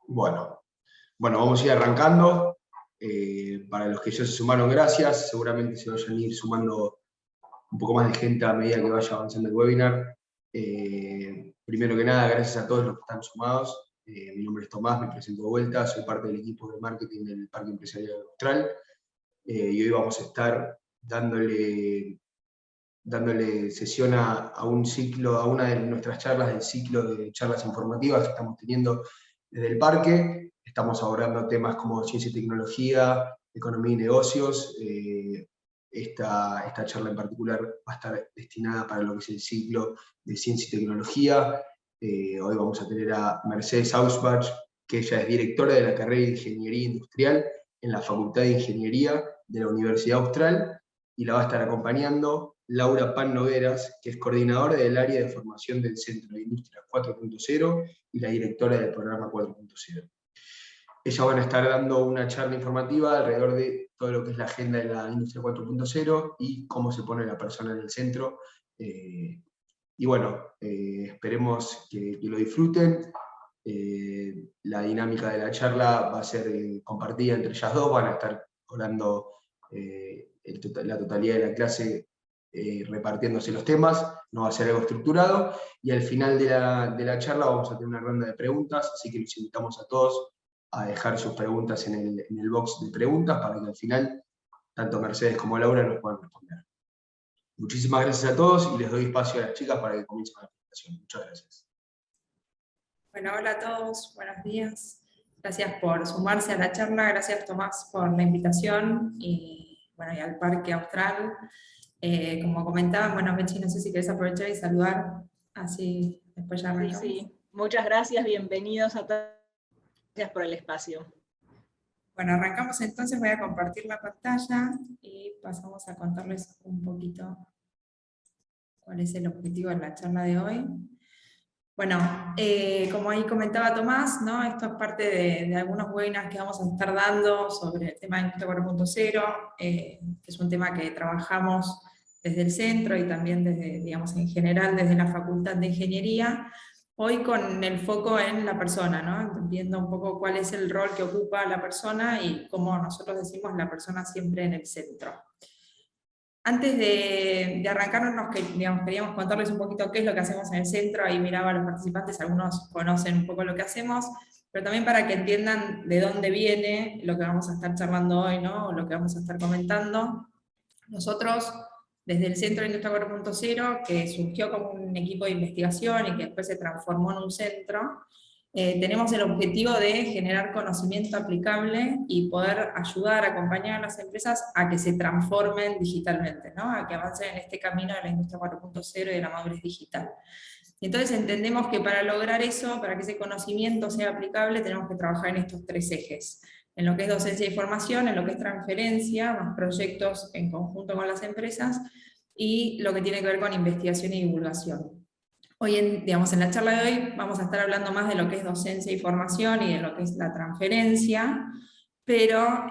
Bueno, vamos a ir arrancando. Para los que ya se sumaron, gracias. Seguramente se vayan a ir sumando un poco más de gente a medida que vaya avanzando el webinar. Primero que nada, gracias a todos los que están sumados. Mi nombre es Tomás, me presento de vuelta, soy parte del equipo de marketing del Parque Empresarial Austral. Y hoy vamos a estar dándole sesión a un ciclo, a una de nuestras charlas del ciclo de charlas informativas que estamos teniendo desde el parque. Estamos abordando temas como ciencia y tecnología, economía y negocios. Esta charla en particular va a estar destinada para lo que es el ciclo de ciencia y tecnología. Hoy vamos a tener a Mercedes Ausbach, que ella es directora de la carrera de Ingeniería Industrial en la Facultad de Ingeniería de la Universidad Austral, y la va a estar acompañando Laura Pan Nogueras, que es coordinadora del área de formación del Centro de Industria 4.0 y la directora del programa 4.0. Ellas van a estar dando una charla informativa alrededor de todo lo que es la agenda de la Industria 4.0 y cómo se pone la persona en el centro. Y bueno, esperemos que lo disfruten. La dinámica de la charla va a ser compartida entre ellas dos, van a estar hablando la totalidad de la clase, repartiéndose los temas, no va a ser algo estructurado, y al final de la charla vamos a tener una ronda de preguntas, así que los invitamos a todos a dejar sus preguntas en el box de preguntas, para que al final tanto Mercedes como Laura nos puedan responder. Muchísimas gracias a todos, y les doy espacio a las chicas para que comiencen la presentación. Muchas gracias. Bueno, hola a todos, buenos días. Gracias por sumarse a la charla, gracias Tomás por la invitación y al Parque Austral. Como comentaban, bueno, Mechi, no sé si querés aprovechar y saludar, así después ya arrancamos. Sí, muchas gracias, bienvenidos a todos, gracias por el espacio. Bueno, arrancamos entonces, voy a compartir la pantalla y pasamos a contarles un poquito cuál es el objetivo de la charla de hoy. Bueno, como ahí comentaba Tomás, ¿no? Esto es parte de algunos webinars que vamos a estar dando sobre el tema de Industria 4.0, que es un tema que trabajamos desde el centro y también desde, digamos, en general desde la Facultad de Ingeniería, hoy con el foco en la persona, ¿no? Viendo un poco cuál es el rol que ocupa la persona y como nosotros decimos, la persona siempre en el centro. Antes de arrancarnos, queríamos contarles un poquito qué es lo que hacemos en el centro. Ahí miraba a los participantes, algunos conocen un poco lo que hacemos, pero también para que entiendan de dónde viene lo que vamos a estar charlando hoy, ¿no? O lo que vamos a estar comentando. Nosotros, desde el Centro de Industria 4.0, que surgió como un equipo de investigación y que después se transformó en un centro, tenemos el objetivo de generar conocimiento aplicable y poder ayudar, acompañar a las empresas a que se transformen digitalmente, ¿no? A que avancen en este camino de la Industria 4.0 y de la madurez digital. Entonces entendemos que para lograr eso, para que ese conocimiento sea aplicable, tenemos que trabajar en estos tres ejes. En lo que es docencia y formación, en lo que es transferencia, más proyectos en conjunto con las empresas, y lo que tiene que ver con investigación y divulgación. Hoy, en la charla de hoy, vamos a estar hablando más de lo que es docencia y formación y de lo que es la transferencia, pero,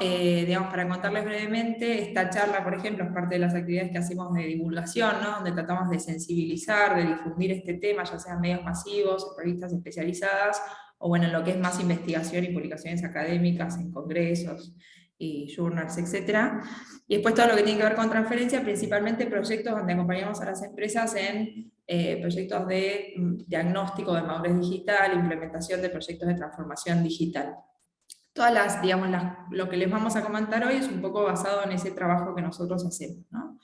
para contarles brevemente, esta charla, por ejemplo, es parte de las actividades que hacemos de divulgación, ¿no? Donde tratamos de sensibilizar, de difundir este tema, ya sean medios masivos, revistas especializadas, o bueno, en lo que es más investigación y publicaciones académicas, en congresos y journals, etc. Y después todo lo que tiene que ver con transferencia, principalmente proyectos donde acompañamos a las empresas en proyectos de diagnóstico de madurez digital, implementación de proyectos de transformación digital. Todas lo que les vamos a comentar hoy es un poco basado en ese trabajo que nosotros hacemos, ¿no?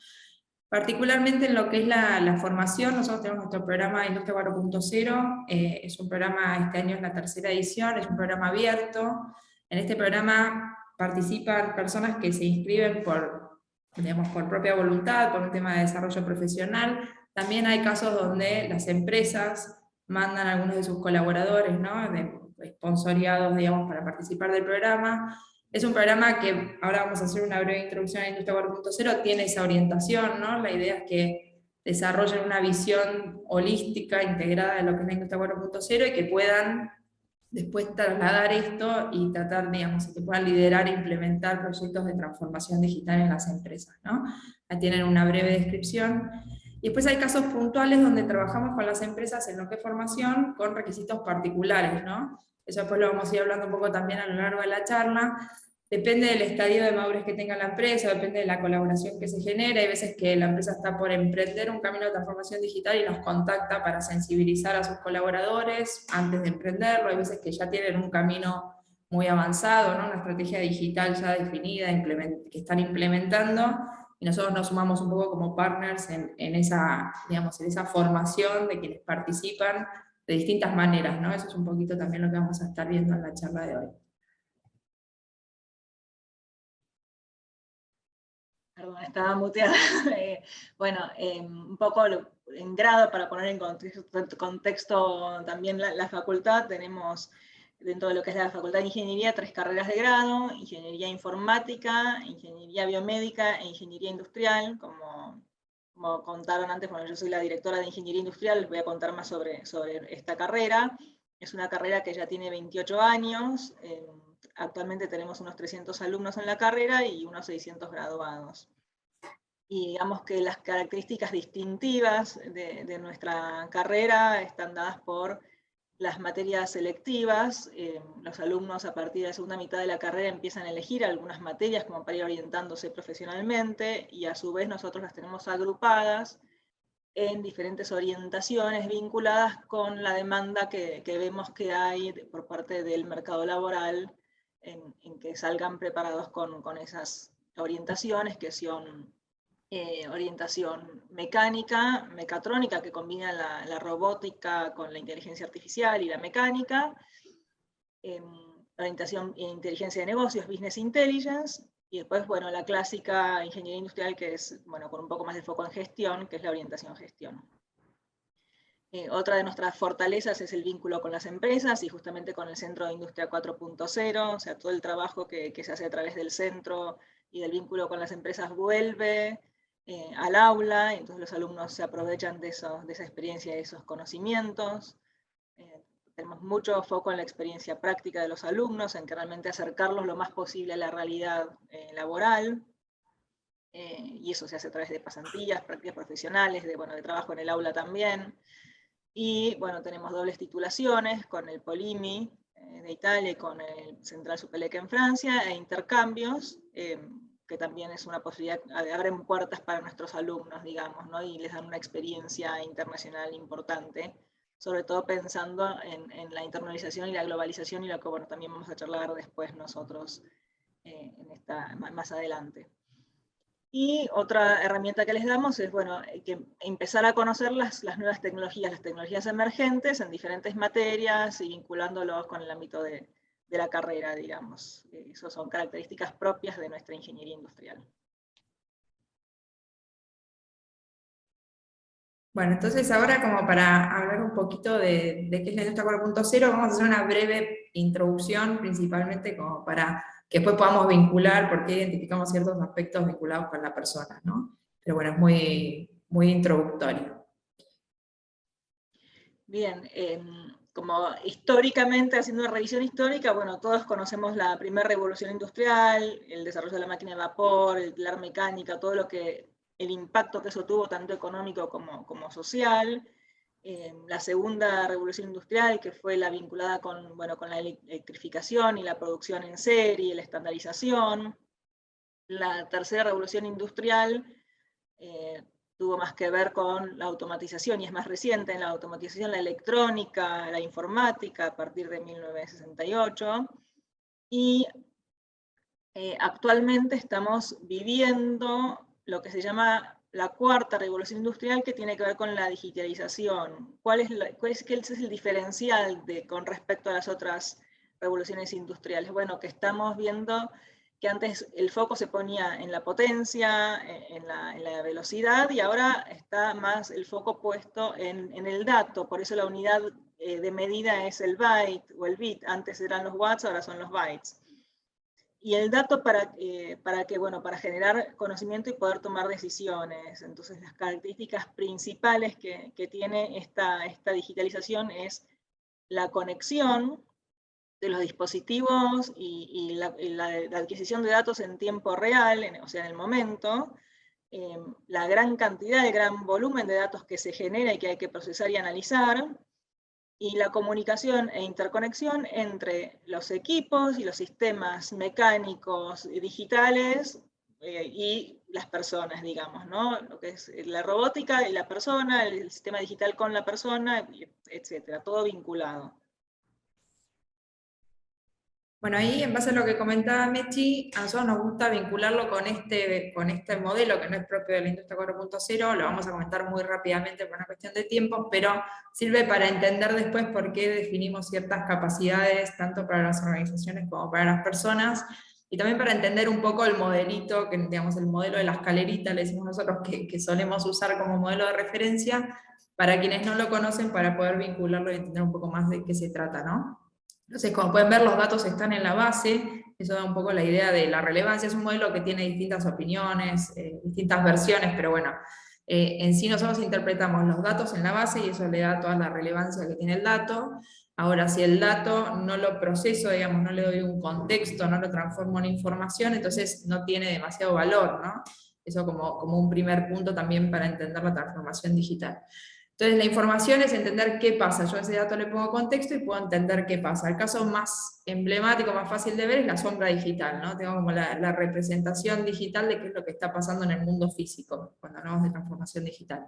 Particularmente en lo que es la formación, nosotros tenemos nuestro programa Industria 4.0, es un programa, este año es la tercera edición, es un programa abierto. En este programa participan personas que se inscriben por propia voluntad, por un tema de desarrollo profesional. También hay casos donde las empresas mandan a algunos de sus colaboradores, ¿no? Sponsoriados, para participar del programa. Es un programa que, ahora vamos a hacer una breve introducción a la Industria 4.0, tiene esa orientación, ¿no? La idea es que desarrollen una visión holística, integrada de lo que es la Industria 4.0 y que puedan después trasladar esto y tratar, que puedan liderar e implementar proyectos de transformación digital en las empresas, ¿no? Ahí tienen una breve descripción. Y después hay casos puntuales donde trabajamos con las empresas en lo que es formación con requisitos particulares, ¿no? eso después lo vamos a ir hablando un poco también a lo largo de la charla. Depende del estadio de madurez que tenga la empresa, depende de la colaboración que se genere. Hay veces que la empresa está por emprender un camino de transformación digital y nos contacta para sensibilizar a sus colaboradores antes de emprenderlo. Hay veces que ya tienen un camino muy avanzado, ¿no? Una estrategia digital ya definida, que están implementando, y nosotros nos sumamos un poco como partners en esa, digamos, en esa formación de quienes participan de distintas maneras, ¿no? Eso es un poquito también lo que vamos a estar viendo en la charla de hoy. Perdón, estaba muteada. Bueno, un poco en grado, para poner en contexto también la facultad, tenemos dentro de lo que es la Facultad de Ingeniería 3 carreras de grado: Ingeniería Informática, Ingeniería Biomédica e Ingeniería Industrial. Como contaron antes, bueno, yo soy la directora de Ingeniería Industrial, les voy a contar más sobre esta carrera. Es una carrera que ya tiene 28 años, actualmente tenemos unos 300 alumnos en la carrera y unos 600 graduados. Y digamos que las características distintivas de nuestra carrera están dadas por las materias selectivas. Los alumnos a partir de la segunda mitad de la carrera empiezan a elegir algunas materias como para ir orientándose profesionalmente, y a su vez nosotros las tenemos agrupadas en diferentes orientaciones vinculadas con la demanda que vemos que hay por parte del mercado laboral, en que salgan preparados con esas orientaciones, que son orientación mecánica, mecatrónica, que combina la robótica con la inteligencia artificial y la mecánica, orientación en inteligencia de negocios, business intelligence, y después, bueno, la clásica ingeniería industrial, que es, bueno, con un poco más de foco en gestión, que es la orientación gestión. Otra de nuestras fortalezas es el vínculo con las empresas, y justamente con el Centro de Industria 4.0, o sea, todo el trabajo que se hace a través del centro y del vínculo con las empresas vuelve al aula, y entonces los alumnos se aprovechan de esa experiencia y de esos conocimientos. Tenemos mucho foco en la experiencia práctica de los alumnos, en que realmente acercarlos lo más posible a la realidad laboral, y eso se hace a través de pasantías, prácticas profesionales, de trabajo en el aula también. Y bueno, tenemos dobles titulaciones con el Polimi de Italia y con el Central Supélec en Francia, e intercambios, que también es una posibilidad, abren puertas para nuestros alumnos, digamos, ¿no? Y les dan una experiencia internacional importante, sobre todo pensando en la internalización y la globalización, y lo que también vamos a charlar después nosotros más adelante. Y otra herramienta que les damos es, que empezar a conocer las nuevas tecnologías, las tecnologías emergentes en diferentes materias, y vinculándolos con el ámbito de la carrera, digamos. Esas son características propias de nuestra ingeniería industrial. Bueno, entonces ahora, como para hablar un poquito de qué es la industria 4.0, vamos a hacer una breve introducción, principalmente como para que después podamos vincular por qué identificamos ciertos aspectos vinculados con la persona, ¿no? Pero bueno, es muy, muy introductorio. Bien, como históricamente, haciendo una revisión histórica, todos conocemos la primera revolución industrial, el desarrollo de la máquina de vapor, la mecánica, todo el impacto que eso tuvo, tanto económico como social. La segunda revolución industrial, que fue la vinculada con la electrificación y la producción en serie, la estandarización. La tercera revolución industrial tuvo más que ver con la automatización, y es más reciente en la automatización, la electrónica, la informática, a partir de 1968. Y actualmente estamos viviendo lo que se llama la cuarta revolución industrial, que tiene que ver con la digitalización. ¿Qué es el diferencial con respecto a las otras revoluciones industriales? Bueno, que estamos viendo que antes el foco se ponía en la potencia, en la velocidad, y ahora está más el foco puesto en el dato. Por eso la unidad de medida es el byte o el bit. Antes eran los watts, ahora son los bytes. Y el dato para generar conocimiento y poder tomar decisiones. Entonces, las características principales que tiene esta digitalización es la conexión de los dispositivos y la adquisición de datos en tiempo real, o sea, en el momento, la gran cantidad, el gran volumen de datos que se genera y que hay que procesar y analizar, y la comunicación e interconexión entre los equipos y los sistemas mecánicos y digitales y las personas, digamos, ¿no? Lo que es la robótica y la persona, el sistema digital con la persona, etcétera, todo vinculado. Bueno, ahí en base a lo que comentaba Mechi, a nosotros nos gusta vincularlo con este modelo que no es propio de la industria 4.0, lo vamos a comentar muy rápidamente por una cuestión de tiempo, pero sirve para entender después por qué definimos ciertas capacidades, tanto para las organizaciones como para las personas, y también para entender un poco el modelito, que digamos el modelo de la escalerita, le decimos nosotros que solemos usar como modelo de referencia, para quienes no lo conocen, para poder vincularlo y entender un poco más de qué se trata, ¿no? Entonces, como pueden ver, los datos están en la base, eso da un poco la idea de la relevancia. Es un modelo que tiene distintas opiniones, distintas versiones, pero bueno, en sí nosotros interpretamos los datos en la base y eso le da toda la relevancia que tiene el dato. Ahora, si el dato no lo proceso, digamos, no le doy un contexto, no lo transformo en información, entonces no tiene demasiado valor, ¿no? Eso como un primer punto también para entender la transformación digital. Entonces la información es entender qué pasa. Yo a ese dato le pongo contexto y puedo entender qué pasa. El caso más emblemático, más fácil de ver es la sombra digital, ¿no? Tengo como la representación digital de qué es lo que está pasando en el mundo físico, cuando hablamos de transformación digital.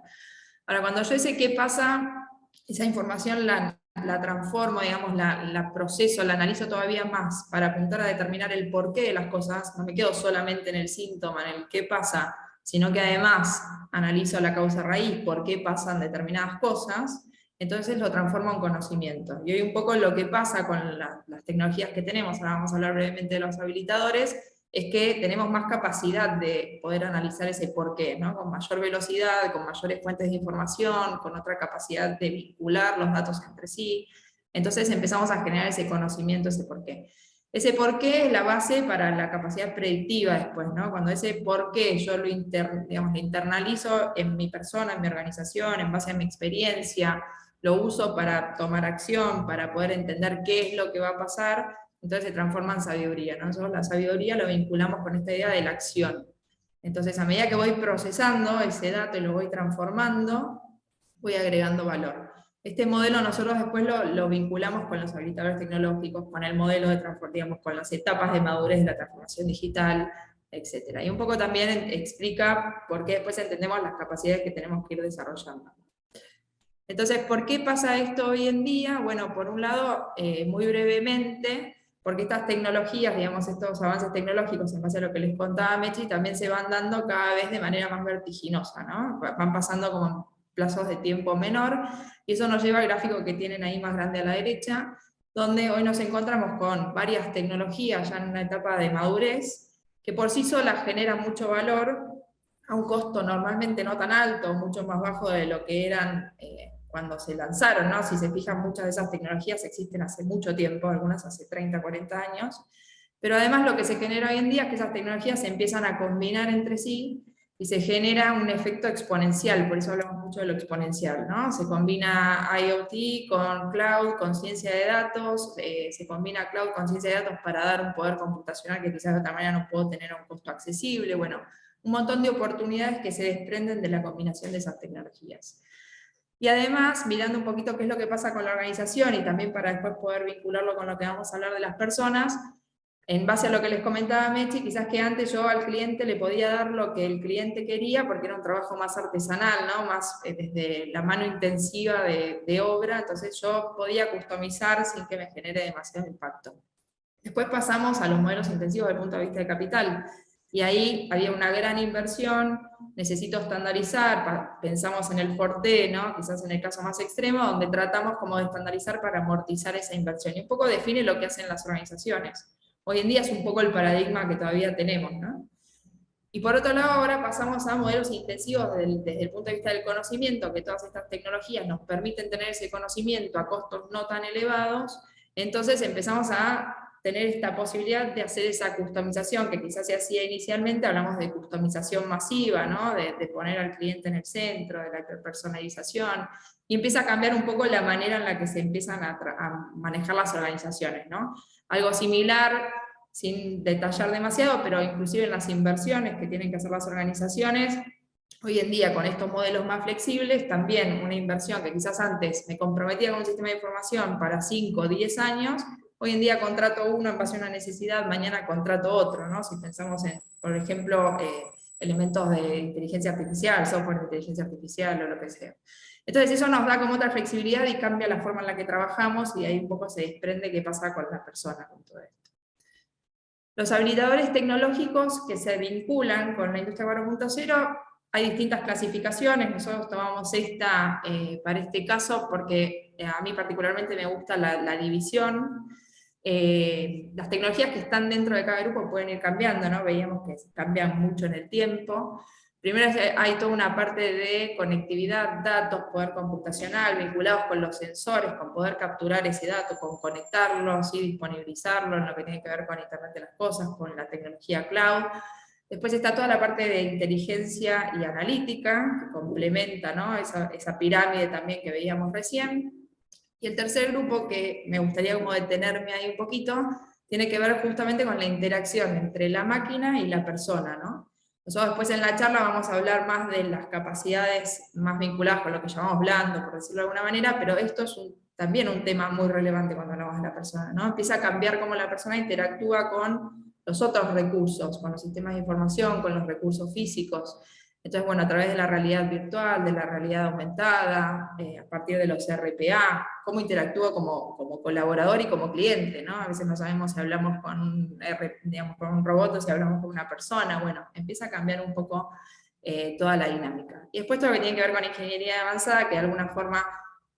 Ahora, cuando yo sé qué pasa, esa información la transformo, digamos, la proceso, la analizo todavía más para apuntar a determinar el porqué de las cosas. No me quedo solamente en el síntoma, en el qué pasa, sino que además analizo la causa raíz, por qué pasan determinadas cosas, entonces lo transformo en conocimiento. Y hoy un poco lo que pasa con las tecnologías que tenemos, ahora vamos a hablar brevemente de los habilitadores, es que tenemos más capacidad de poder analizar ese porqué, ¿no? Con mayor velocidad, con mayores fuentes de información, con otra capacidad de vincular los datos entre sí. Entonces empezamos a generar ese conocimiento, ese porqué. Ese porqué es la base para la capacidad predictiva después, ¿no? Cuando ese porqué yo lo internalizo en mi persona, en mi organización, en base a mi experiencia, lo uso para tomar acción, para poder entender qué es lo que va a pasar, entonces se transforma en sabiduría, ¿no? Nosotros la sabiduría lo vinculamos con esta idea de la acción. Entonces, a medida que voy procesando ese dato y lo voy transformando, voy agregando valor. Este modelo nosotros después lo vinculamos con los habilitadores tecnológicos, con el modelo de transformación, digamos, con las etapas de madurez de la transformación digital, etc. Y un poco también explica por qué después entendemos las capacidades que tenemos que ir desarrollando. Entonces, ¿por qué pasa esto hoy en día? Bueno, por un lado, muy brevemente, porque estas tecnologías, digamos, estos avances tecnológicos, en base a lo que les contaba Mechi, también se van dando cada vez de manera más vertiginosa, ¿no? Van pasando como en plazos de tiempo menor, y eso nos lleva al gráfico que tienen ahí más grande a la derecha, donde hoy nos encontramos con varias tecnologías ya en una etapa de madurez, que por sí solas generan mucho valor, a un costo normalmente no tan alto, mucho más bajo de lo que eran cuando se lanzaron, ¿no? Si se fijan, muchas de esas tecnologías existen hace mucho tiempo, algunas hace 30, 40 años, pero además lo que se genera hoy en día es que esas tecnologías se empiezan a combinar entre sí y se genera un efecto exponencial, por eso hablamos mucho de lo exponencial, ¿no? Se combina IoT con cloud, con ciencia de datos, se combina cloud con ciencia de datos para dar un poder computacional que quizás de otra manera no puedo tener a un costo accesible, bueno, un montón de oportunidades que se desprenden de la combinación de esas tecnologías. Y además, mirando un poquito qué es lo que pasa con la organización y también para después poder vincularlo con lo que vamos a hablar de las personas, en base a lo que les comentaba Mechi, quizás que antes yo al cliente le podía dar lo que el cliente quería porque era un trabajo más artesanal, ¿no? Más desde la mano intensiva de obra, entonces yo podía customizar sin que me genere demasiado impacto. Después pasamos a los modelos intensivos desde el punto de vista de capital, y ahí había una gran inversión, necesito estandarizar, pensamos en el Forte, ¿no? Quizás en el caso más extremo, donde tratamos como de estandarizar para amortizar esa inversión, y un poco define lo que hacen las organizaciones. Hoy en día es un poco el paradigma que todavía tenemos, ¿no? Y por otro lado, ahora pasamos a modelos intensivos desde el punto de vista del conocimiento, que todas estas tecnologías nos permiten tener ese conocimiento a costos no tan elevados, entonces empezamos a tener esta posibilidad de hacer esa customización que quizás se hacía inicialmente, hablamos de customización masiva, ¿no? De poner al cliente en el centro, de la hiperpersonalización, y empieza a cambiar un poco la manera en la que se empiezan a manejar las organizaciones, ¿no? Algo similar, sin detallar demasiado, pero inclusive en las inversiones que tienen que hacer las organizaciones, Hoy en día, con estos modelos más flexibles, también una inversión que quizás antes me comprometía con un sistema de información para 5 o 10 años, hoy en día contrato uno en base a una necesidad, mañana contrato otro, ¿no? Si pensamos en, por ejemplo, elementos de inteligencia artificial, software de inteligencia artificial o lo que sea. Entonces eso nos da como otra flexibilidad y cambia la forma en la que trabajamos, y ahí un poco se desprende qué pasa con la persona con todo esto. Los habilitadores tecnológicos que se vinculan con la industria 4.0, hay distintas clasificaciones. Nosotros tomamos esta para este caso porque a mí particularmente me gusta la división. Las tecnologías que están dentro de cada grupo pueden ir cambiando, ¿no? Veíamos que cambian mucho en el tiempo. Primero hay toda una parte de conectividad, datos, poder computacional, vinculados con los sensores, con poder capturar ese dato, con conectarlos y disponibilizarlo en lo que tiene que ver con Internet de las Cosas, con la tecnología cloud. Después está toda la parte de inteligencia y analítica, que complementa, ¿no? esa pirámide también que veíamos recién. Y el tercer grupo, que me gustaría como detenerme ahí un poquito, tiene que ver justamente con la interacción entre la máquina y la persona, ¿no? Nosotros después en la charla vamos a hablar más de las capacidades más vinculadas con lo que llamamos blando, por decirlo de alguna manera, pero esto es también un tema muy relevante cuando hablamos de la persona, ¿no? Empieza a cambiar cómo la persona interactúa con los otros recursos, con los sistemas de información, con los recursos físicos. Entonces, bueno, a través de la realidad virtual, de la realidad aumentada, a partir de los RPA, cómo interactúa como colaborador y como cliente, ¿no? A veces no sabemos si hablamos con, digamos, con un robot o si hablamos con una persona. Bueno, empieza a cambiar un poco toda la dinámica. Y después todo lo que tiene que ver con ingeniería avanzada, que de alguna forma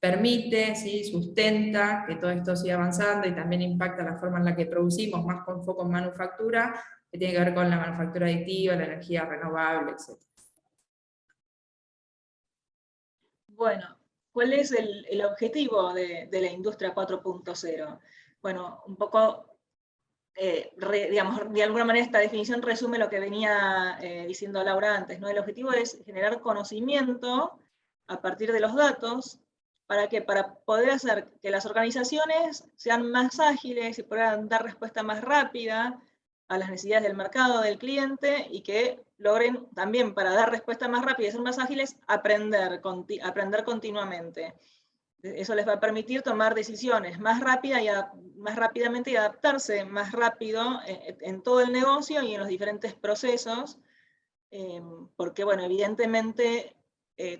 permite, ¿sí? Sustenta que todo esto siga avanzando y también impacta la forma en la que producimos, más con foco en manufactura, que tiene que ver con la manufactura aditiva, la energía renovable, etc. Bueno, ¿cuál es el objetivo de la industria 4.0? Bueno, un poco, digamos, de alguna manera esta definición resume lo que venía diciendo Laura antes, ¿no? El objetivo es generar conocimiento a partir de los datos, ¿para qué? Para poder hacer que las organizaciones sean más ágiles y puedan dar respuesta más rápida a las necesidades del mercado, del cliente, y que logren también, para dar respuesta más rápida y ser más ágiles, aprender continuamente. Eso les va a permitir tomar decisiones más rápidamente y adaptarse más rápido en todo el negocio y en los diferentes procesos, porque, bueno, evidentemente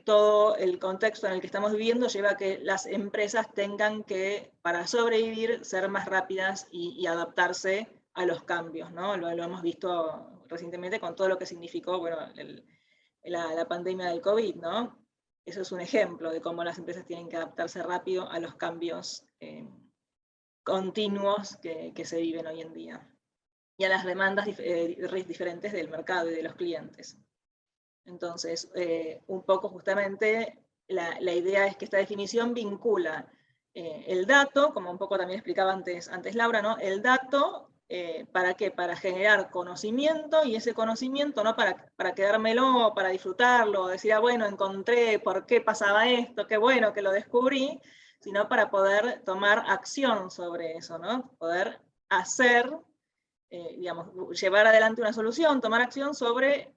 todo el contexto en el que estamos viviendo lleva a que las empresas tengan que, para sobrevivir, ser más rápidas y adaptarse a los cambios, ¿no? Lo hemos visto recientemente con todo lo que significó, bueno, la pandemia del COVID, ¿no? Eso es un ejemplo de cómo las empresas tienen que adaptarse rápido a los cambios continuos que se viven hoy en día y a las demandas diferentes del mercado y de los clientes. Entonces, un poco justamente la idea es que esta definición vincula el dato, como un poco también explicaba antes Laura, ¿no? El dato, ¿para qué? Para generar conocimiento, y ese conocimiento no para quedármelo, para disfrutarlo, decir, ah, bueno, encontré por qué pasaba esto, qué bueno que lo descubrí, sino para poder tomar acción sobre eso, ¿no? Poder hacer, digamos, llevar adelante una solución, tomar acción sobre,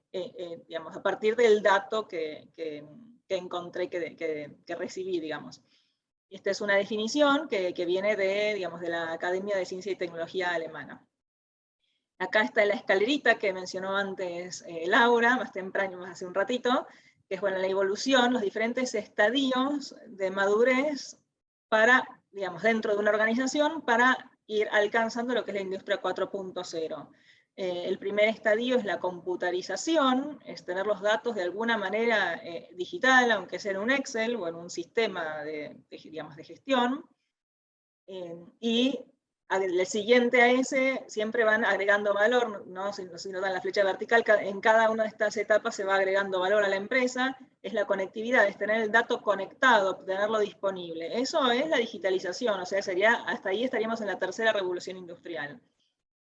digamos, a partir del dato que encontré, que recibí, digamos. Esta es una definición que viene digamos, de la Academia de Ciencia y Tecnología Alemana. Acá está la escalerita que mencionó antes Laura, más temprano, más hace un ratito, que es, bueno, la evolución, los diferentes estadios de madurez para, digamos, dentro de una organización para ir alcanzando lo que es la industria 4.0. El primer estadio es la computarización, es tener los datos de alguna manera digital, aunque sea en un Excel o en un sistema digamos, de gestión. Y el siguiente a ese siempre van agregando valor, ¿no? Si no dan la flecha vertical, en cada una de estas etapas se va agregando valor a la empresa. Es la conectividad, es tener el dato conectado, tenerlo disponible. Eso es la digitalización, o sea, hasta ahí estaríamos en la tercera revolución industrial.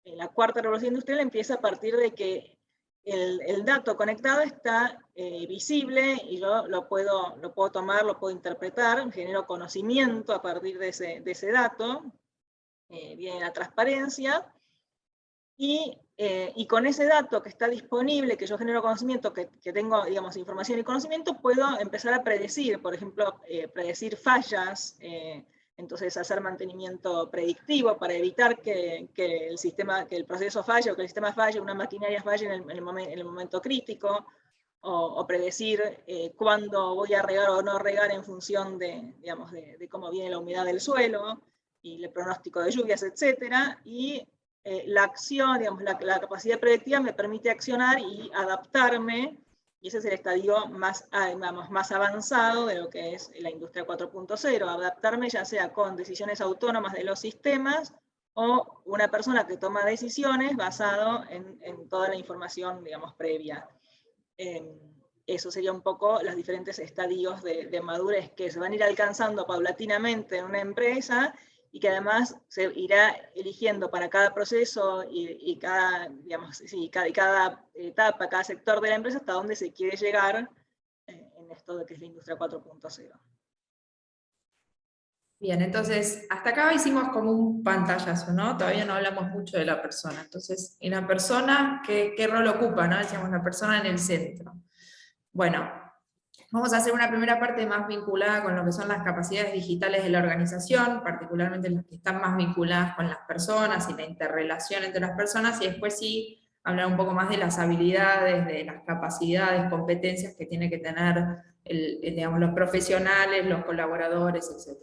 La cuarta revolución industrial empieza a partir de que el dato conectado está visible y yo lo puedo tomar, lo puedo interpretar, genero conocimiento a partir de ese dato, viene la transparencia, Y con ese dato que está disponible, que yo genero conocimiento, que tengo, digamos, información y conocimiento, puedo empezar a predecir, por ejemplo, predecir fallas, entonces hacer mantenimiento predictivo para evitar que el proceso falle o que el sistema falle, una maquinaria falle en el momento crítico, o predecir cuándo voy a regar o no regar en función de, digamos, de cómo viene la humedad del suelo, y el pronóstico de lluvias, etc. Y la acción, digamos, la capacidad predictiva me permite accionar y adaptarme, y ese es el estadio más avanzado de lo que es la industria 4.0, adaptarme ya sea con decisiones autónomas de los sistemas, o una persona que toma decisiones basado en toda la información, digamos, previa. Eso sería un poco los diferentes estadios de madurez que se van a ir alcanzando paulatinamente en una empresa, y que además se irá eligiendo para cada proceso y cada, digamos, sí, cada etapa, cada sector de la empresa, hasta dónde se quiere llegar en esto de que es la industria 4.0. Bien, entonces, hasta acá hicimos como un pantallazo, ¿no? Todavía no hablamos mucho de la persona. Entonces, en la persona, ¿qué rol ocupa, no? Decíamos, la persona en el centro. Bueno, vamos a hacer una primera parte más vinculada con lo que son las capacidades digitales de la organización, particularmente las que están más vinculadas con las personas y la interrelación entre las personas, y después sí hablar un poco más de las habilidades, de las capacidades, competencias que tienen que tener digamos, los profesionales, los colaboradores, etc.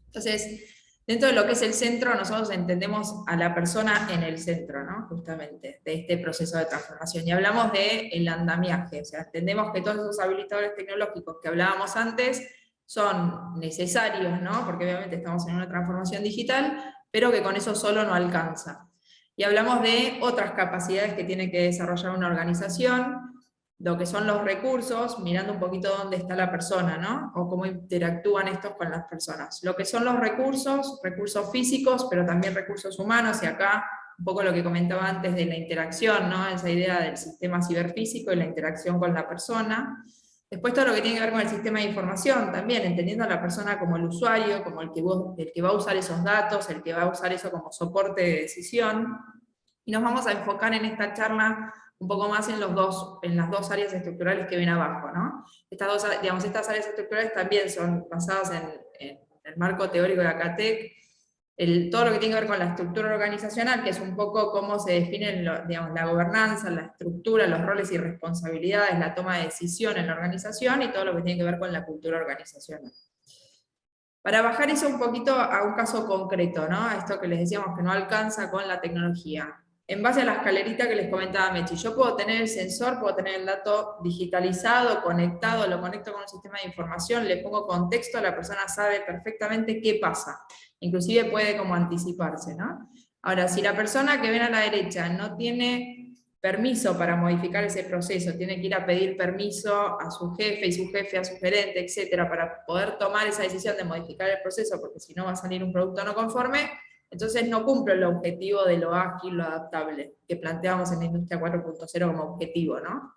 Entonces, dentro de lo que es el centro, nosotros entendemos a la persona en el centro, ¿no? Justamente, de este proceso de transformación. Y hablamos del andamiaje, o sea, entendemos que todos esos habilitadores tecnológicos que hablábamos antes son necesarios, ¿no? Porque obviamente estamos en una transformación digital, pero que con eso solo no alcanza. Y hablamos de otras capacidades que tiene que desarrollar una organización, lo que son los recursos, mirando un poquito dónde está la persona, ¿no? O cómo interactúan estos con las personas. Lo que son los recursos físicos, pero también recursos humanos, y acá un poco lo que comentaba antes de la interacción, ¿no? Esa idea del sistema ciberfísico y la interacción con la persona. Después todo lo que tiene que ver con el sistema de información, también entendiendo a la persona como el usuario, como el que va a usar esos datos, el que va a usar eso como soporte de decisión. Y nos vamos a enfocar en esta charla un poco más en las dos áreas estructurales que ven abajo, ¿no? Estas áreas estructurales también son basadas en el marco teórico de Acatec, todo lo que tiene que ver con la estructura organizacional, que es un poco cómo se define la gobernanza, la estructura, los roles y responsabilidades, la toma de decisión en la organización, y todo lo que tiene que ver con la cultura organizacional. Para bajar eso un poquito a un caso concreto, ¿no? A esto que les decíamos que no alcanza con la tecnología. En base a la escalerita que les comentaba Mechi, yo puedo tener el sensor, puedo tener el dato digitalizado, conectado, lo conecto con un sistema de información, le pongo contexto, la persona sabe perfectamente qué pasa. Inclusive puede como anticiparse, ¿no? Ahora, si la persona que ven a la derecha no tiene permiso para modificar ese proceso, tiene que ir a pedir permiso a su jefe y su jefe a su gerente, etcétera, para poder tomar esa decisión de modificar el proceso, porque si no va a salir un producto no conforme, entonces no cumple el objetivo de lo ágil, lo adaptable, que planteamos en la industria 4.0 como objetivo, ¿no?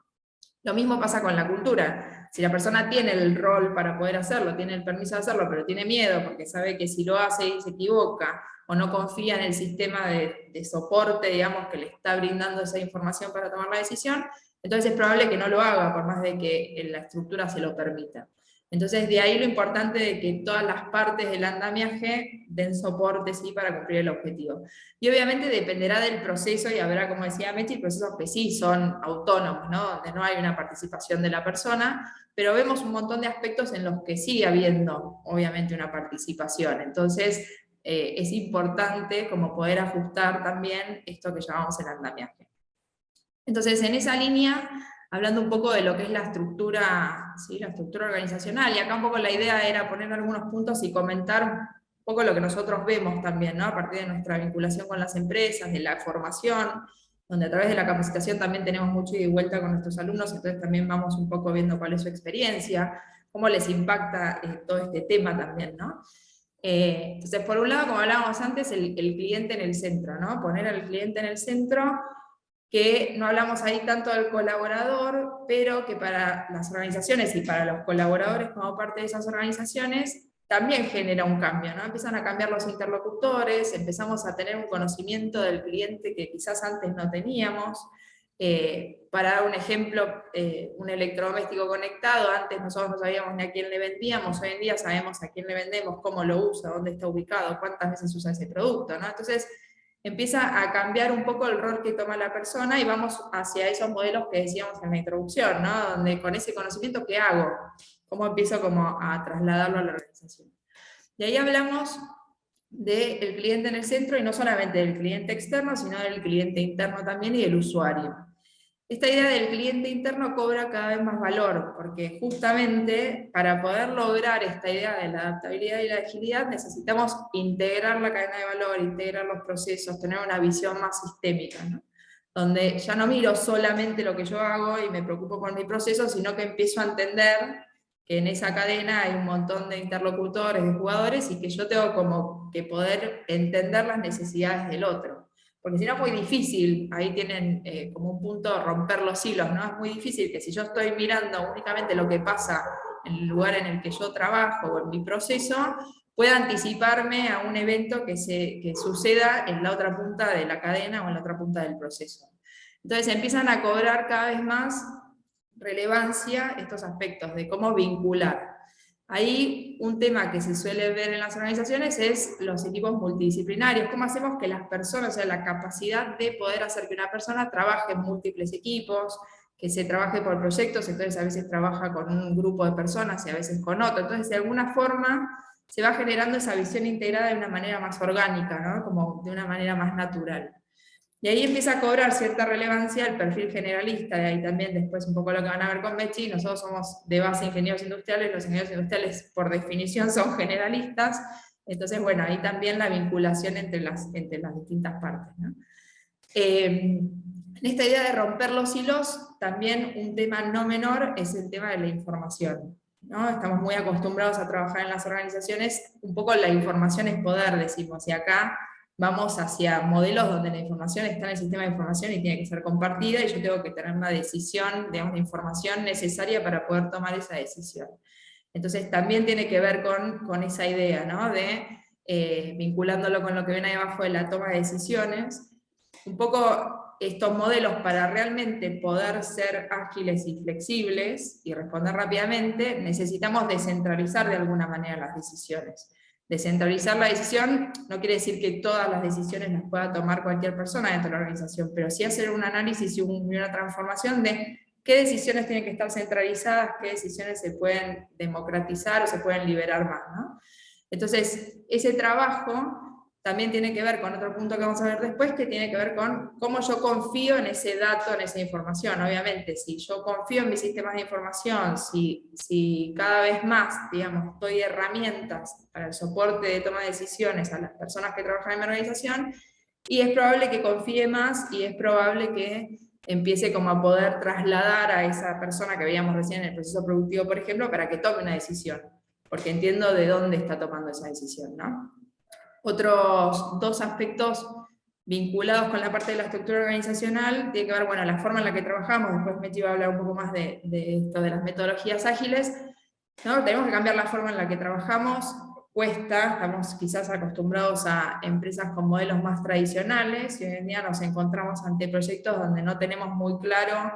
Lo mismo pasa con la cultura. Si la persona tiene el rol para poder hacerlo, tiene el permiso de hacerlo, pero tiene miedo porque sabe que si lo hace y se equivoca, o no confía en el sistema de soporte, digamos, que le está brindando esa información para tomar la decisión, entonces es probable que no lo haga, por más de que la estructura se lo permita. Entonces, de ahí lo importante de que todas las partes del andamiaje den soporte, sí, para cumplir el objetivo. Y obviamente dependerá del proceso, y habrá, como decía Mechi, procesos que sí son autónomos, ¿no? Donde no hay una participación de la persona, pero vemos un montón de aspectos en los que sigue habiendo, obviamente, una participación. Entonces, es importante como poder ajustar también esto que llamamos el andamiaje. Entonces, en esa línea, hablando un poco de lo que es la estructura, ¿sí? La estructura organizacional, y acá un poco la idea era poner algunos puntos y comentar un poco lo que nosotros vemos también, ¿no? A partir de nuestra vinculación con las empresas, de la formación, donde a través de la capacitación también tenemos mucho ida y vuelta con nuestros alumnos, entonces también vamos un poco viendo cuál es su experiencia, cómo les impacta todo este tema también, ¿no? Entonces, por un lado, como hablábamos antes, el cliente en el centro, ¿no? Poner al cliente en el centro, que no hablamos ahí tanto del colaborador, pero que para las organizaciones y para los colaboradores como parte de esas organizaciones, también genera un cambio, ¿no? Empiezan a cambiar los interlocutores, empezamos a tener un conocimiento del cliente que quizás antes no teníamos. Para dar un ejemplo, un electrodoméstico conectado, antes nosotros no sabíamos ni a quién le vendíamos, hoy en día sabemos a quién le vendemos, cómo lo usa, dónde está ubicado, cuántas veces usa ese producto, ¿no? Entonces empieza a cambiar un poco el rol que toma la persona y vamos hacia esos modelos que decíamos en la introducción, ¿no? Donde con ese conocimiento, ¿qué hago? ¿Cómo empiezo como a trasladarlo a la organización? Y ahí hablamos del cliente en el centro, y no solamente del cliente externo, sino del cliente interno también y del usuario. Esta idea del cliente interno cobra cada vez más valor, porque justamente para poder lograr esta idea de la adaptabilidad y la agilidad necesitamos integrar la cadena de valor, integrar los procesos, tener una visión más sistémica, ¿no? Donde ya no miro solamente lo que yo hago y me preocupo por mi proceso, sino que empiezo a entender que en esa cadena hay un montón de interlocutores, de jugadores, y que yo tengo como que poder entender las necesidades del otro. Porque si no es muy difícil, ahí tienen como un punto romper los hilos, ¿no? Es muy difícil que si yo estoy mirando únicamente lo que pasa en el lugar en el que yo trabajo o en mi proceso, pueda anticiparme a un evento que suceda en la otra punta de la cadena o en la otra punta del proceso. Entonces empiezan a cobrar cada vez más relevancia estos aspectos de cómo vincular. Ahí un tema que se suele ver en las organizaciones es los equipos multidisciplinarios. ¿Cómo hacemos que las personas, o sea, la capacidad de poder hacer que una persona trabaje en múltiples equipos, que se trabaje por proyectos, entonces a veces trabaja con un grupo de personas y a veces con otro? Entonces, de alguna forma, se va generando esa visión integrada de una manera más orgánica, ¿no? Como de una manera más natural. Y ahí empieza a cobrar cierta relevancia el perfil generalista, de ahí también después un poco lo que van a ver con Mechi. Nosotros somos de base ingenieros industriales, los ingenieros industriales por definición son generalistas, entonces bueno, ahí también la vinculación entre las distintas partes, ¿no? En esta idea de romper los hilos, también un tema no menor es el tema de la información, ¿no? Estamos muy acostumbrados a trabajar en las organizaciones, un poco la información es poder, decimos, y acá vamos hacia modelos donde la información está en el sistema de información y tiene que ser compartida, y yo tengo que tener una decisión, digamos, de información necesaria para poder tomar esa decisión. Entonces también tiene que ver con esa idea, ¿no? De, vinculándolo con lo que ven ahí abajo de la toma de decisiones, un poco estos modelos para realmente poder ser ágiles y flexibles y responder rápidamente, necesitamos descentralizar de alguna manera las decisiones. Descentralizar la decisión no quiere decir que todas las decisiones las pueda tomar cualquier persona dentro de la organización, pero sí hacer un análisis y una transformación de qué decisiones tienen que estar centralizadas, qué decisiones se pueden democratizar o se pueden liberar más, ¿no? Entonces, ese trabajo también tiene que ver con otro punto que vamos a ver después, que tiene que ver con cómo yo confío en ese dato, en esa información. Obviamente, si yo confío en mis sistemas de información, si cada vez más, digamos, doy herramientas para el soporte de toma de decisiones a las personas que trabajan en mi organización, y es probable que confíe más, y es probable que empiece como a poder trasladar a esa persona que veíamos recién en el proceso productivo, por ejemplo, para que tome una decisión, porque entiendo de dónde está tomando esa decisión, ¿no? Otros dos aspectos vinculados con la parte de la estructura organizacional tiene que ver, bueno, la forma en la que trabajamos. Después Mechi va a hablar un poco más de esto de las metodologías ágiles, ¿no? Tenemos que cambiar la forma en la que trabajamos, cuesta, estamos quizás acostumbrados a empresas con modelos más tradicionales, y hoy en día nos encontramos ante proyectos donde no tenemos muy claro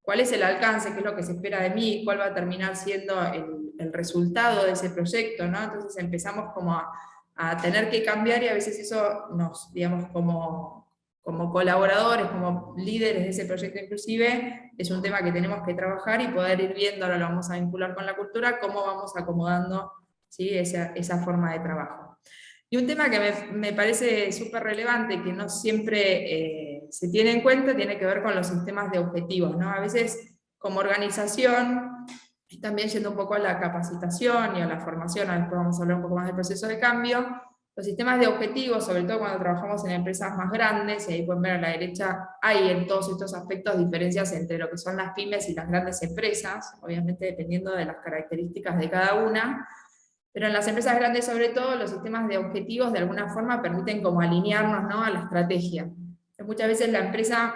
cuál es el alcance, qué es lo que se espera de mí, cuál va a terminar siendo el resultado de ese proyecto, ¿no? Entonces empezamos como a tener que cambiar, y a veces eso nos, digamos, como colaboradores, como líderes de ese proyecto inclusive, es un tema que tenemos que trabajar y poder ir viendo, ahora lo vamos a vincular con la cultura, cómo vamos acomodando, ¿sí?, esa forma de trabajo. Y un tema que me parece súper relevante, que no siempre se tiene en cuenta, tiene que ver con los sistemas de objetivos, ¿no? A veces como organización, y también yendo un poco a la capacitación y a la formación, después vamos a hablar un poco más del proceso de cambio, los sistemas de objetivos, sobre todo cuando trabajamos en empresas más grandes, y ahí pueden ver a la derecha, hay en todos estos aspectos diferencias entre lo que son las pymes y las grandes empresas, obviamente dependiendo de las características de cada una, pero en las empresas grandes sobre todo, los sistemas de objetivos de alguna forma permiten como alinearnos, ¿no?, a la estrategia. Entonces, muchas veces la empresa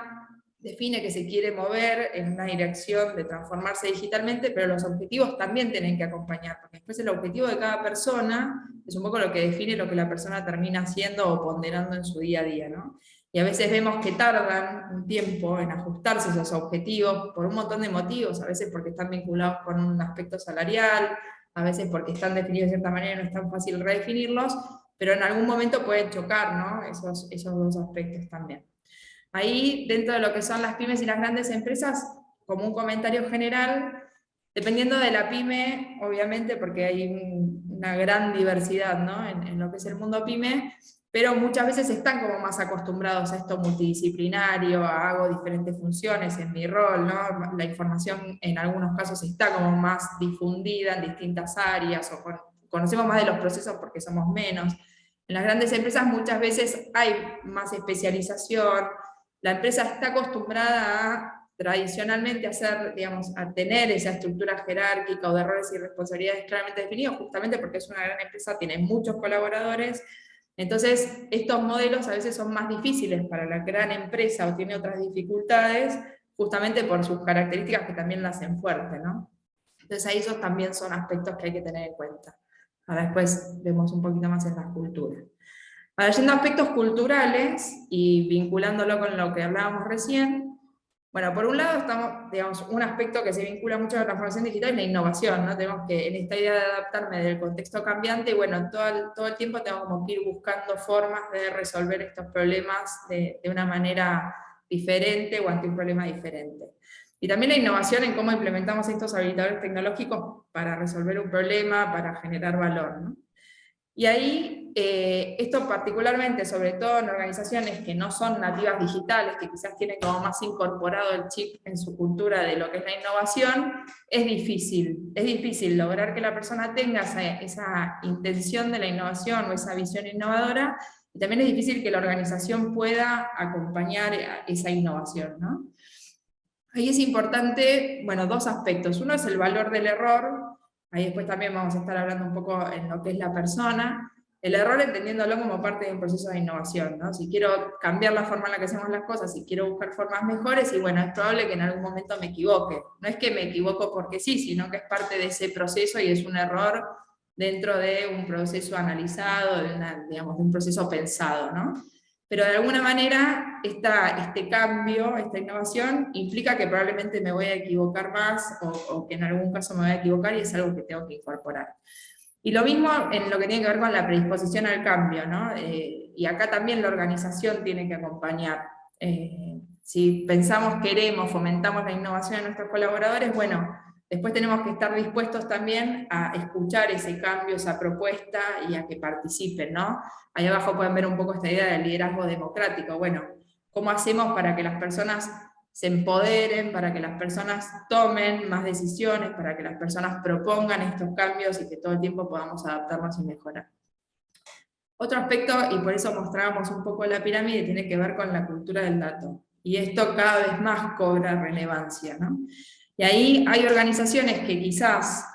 define que se quiere mover en una dirección de transformarse digitalmente, pero los objetivos también tienen que acompañar, porque después el objetivo de cada persona es un poco lo que define lo que la persona termina haciendo o ponderando en su día a día, ¿no? Y a veces vemos que tardan un tiempo en ajustarse esos objetivos por un montón de motivos, a veces porque están vinculados con un aspecto salarial, a veces porque están definidos de cierta manera y no es tan fácil redefinirlos, pero en algún momento pueden chocar, ¿no? Esos dos aspectos también. Ahí, dentro de lo que son las pymes y las grandes empresas, como un comentario general, dependiendo de la pyme, obviamente, porque hay una gran diversidad, ¿no? en lo que es el mundo pyme, pero muchas veces están como más acostumbrados a esto multidisciplinario, hago diferentes funciones en mi rol, ¿no? La información en algunos casos está como más difundida en distintas áreas, o conocemos más de los procesos porque somos menos. En las grandes empresas muchas veces hay más especialización, la empresa está acostumbrada tradicionalmente a tener esa estructura jerárquica o de roles y responsabilidades claramente definidos, justamente porque es una gran empresa, tiene muchos colaboradores, entonces estos modelos a veces son más difíciles para la gran empresa o tiene otras dificultades, justamente por sus características que también la hacen fuerte, ¿no? Entonces ahí esos también son aspectos que hay que tener en cuenta. Ahora después vemos un poquito más en las culturas. Ahora, yendo a aspectos culturales y vinculándolo con lo que hablábamos recién, bueno, por un lado estamos, digamos, un aspecto que se vincula mucho a la transformación digital es la innovación, ¿no? Tenemos que, en esta idea de adaptarme del contexto cambiante, y bueno, todo el tiempo tengo como que ir buscando formas de resolver estos problemas de una manera diferente o ante un problema diferente. Y también la innovación en cómo implementamos estos habilitadores tecnológicos para resolver un problema, para generar valor, ¿no? Y ahí, esto particularmente, sobre todo en organizaciones que no son nativas digitales, que quizás tienen como más incorporado el chip en su cultura de lo que es la innovación, es difícil lograr que la persona tenga esa intención de la innovación o esa visión innovadora, y también es difícil que la organización pueda acompañar esa innovación, ¿no? Ahí es importante, bueno, dos aspectos. Uno es el valor del error. Ahí después también vamos a estar hablando un poco en lo que es la persona. El error entendiéndolo como parte de un proceso de innovación, ¿no? Si quiero cambiar la forma en la que hacemos las cosas, si quiero buscar formas mejores, y bueno, es probable que en algún momento me equivoque. No es que me equivoco porque sí, sino que es parte de ese proceso y es un error dentro de un proceso analizado, de un proceso pensado, ¿no? Pero de alguna manera este cambio, esta innovación, implica que probablemente me voy a equivocar más o que en algún caso me voy a equivocar y es algo que tengo que incorporar. Y lo mismo en lo que tiene que ver con la predisposición al cambio, ¿no? Y acá también la organización tiene que acompañar. Si pensamos, queremos, fomentamos la innovación en nuestros colaboradores, bueno, después tenemos que estar dispuestos también a escuchar ese cambio, esa propuesta y a que participen, ¿no? Ahí abajo pueden ver un poco esta idea del liderazgo democrático. Bueno, ¿cómo hacemos para que las personas se empoderen, para que las personas tomen más decisiones, para que las personas propongan estos cambios y que todo el tiempo podamos adaptarnos y mejorar? Otro aspecto, y por eso mostrábamos un poco la pirámide, tiene que ver con la cultura del dato. Y esto cada vez más cobra relevancia, ¿no? Y ahí hay organizaciones que quizás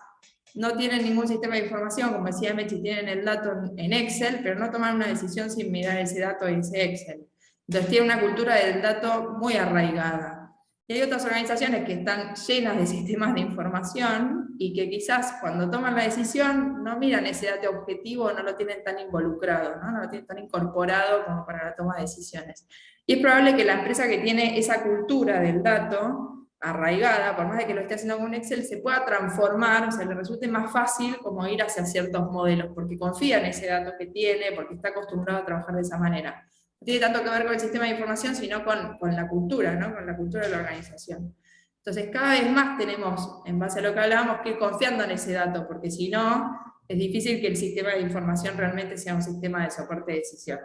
no tienen ningún sistema de información, como decía Mechi, tienen el dato en Excel, pero no toman una decisión sin mirar ese dato en ese Excel. Entonces tiene una cultura del dato muy arraigada. Y hay otras organizaciones que están llenas de sistemas de información y que quizás cuando toman la decisión no miran ese dato objetivo, no lo tienen tan involucrado, no lo tienen tan incorporado como para la toma de decisiones. Y es probable que la empresa que tiene esa cultura del dato arraigada, por más de que lo esté haciendo con un Excel, se pueda transformar, o sea, le resulte más fácil como ir hacia ciertos modelos, porque confía en ese dato que tiene, porque está acostumbrado a trabajar de esa manera. No tiene tanto que ver con el sistema de información, sino con la cultura, ¿no? Con la cultura de la organización. Entonces, cada vez más tenemos, en base a lo que hablábamos, que ir confiando en ese dato, porque si no, es difícil que el sistema de información realmente sea un sistema de soporte de decisión.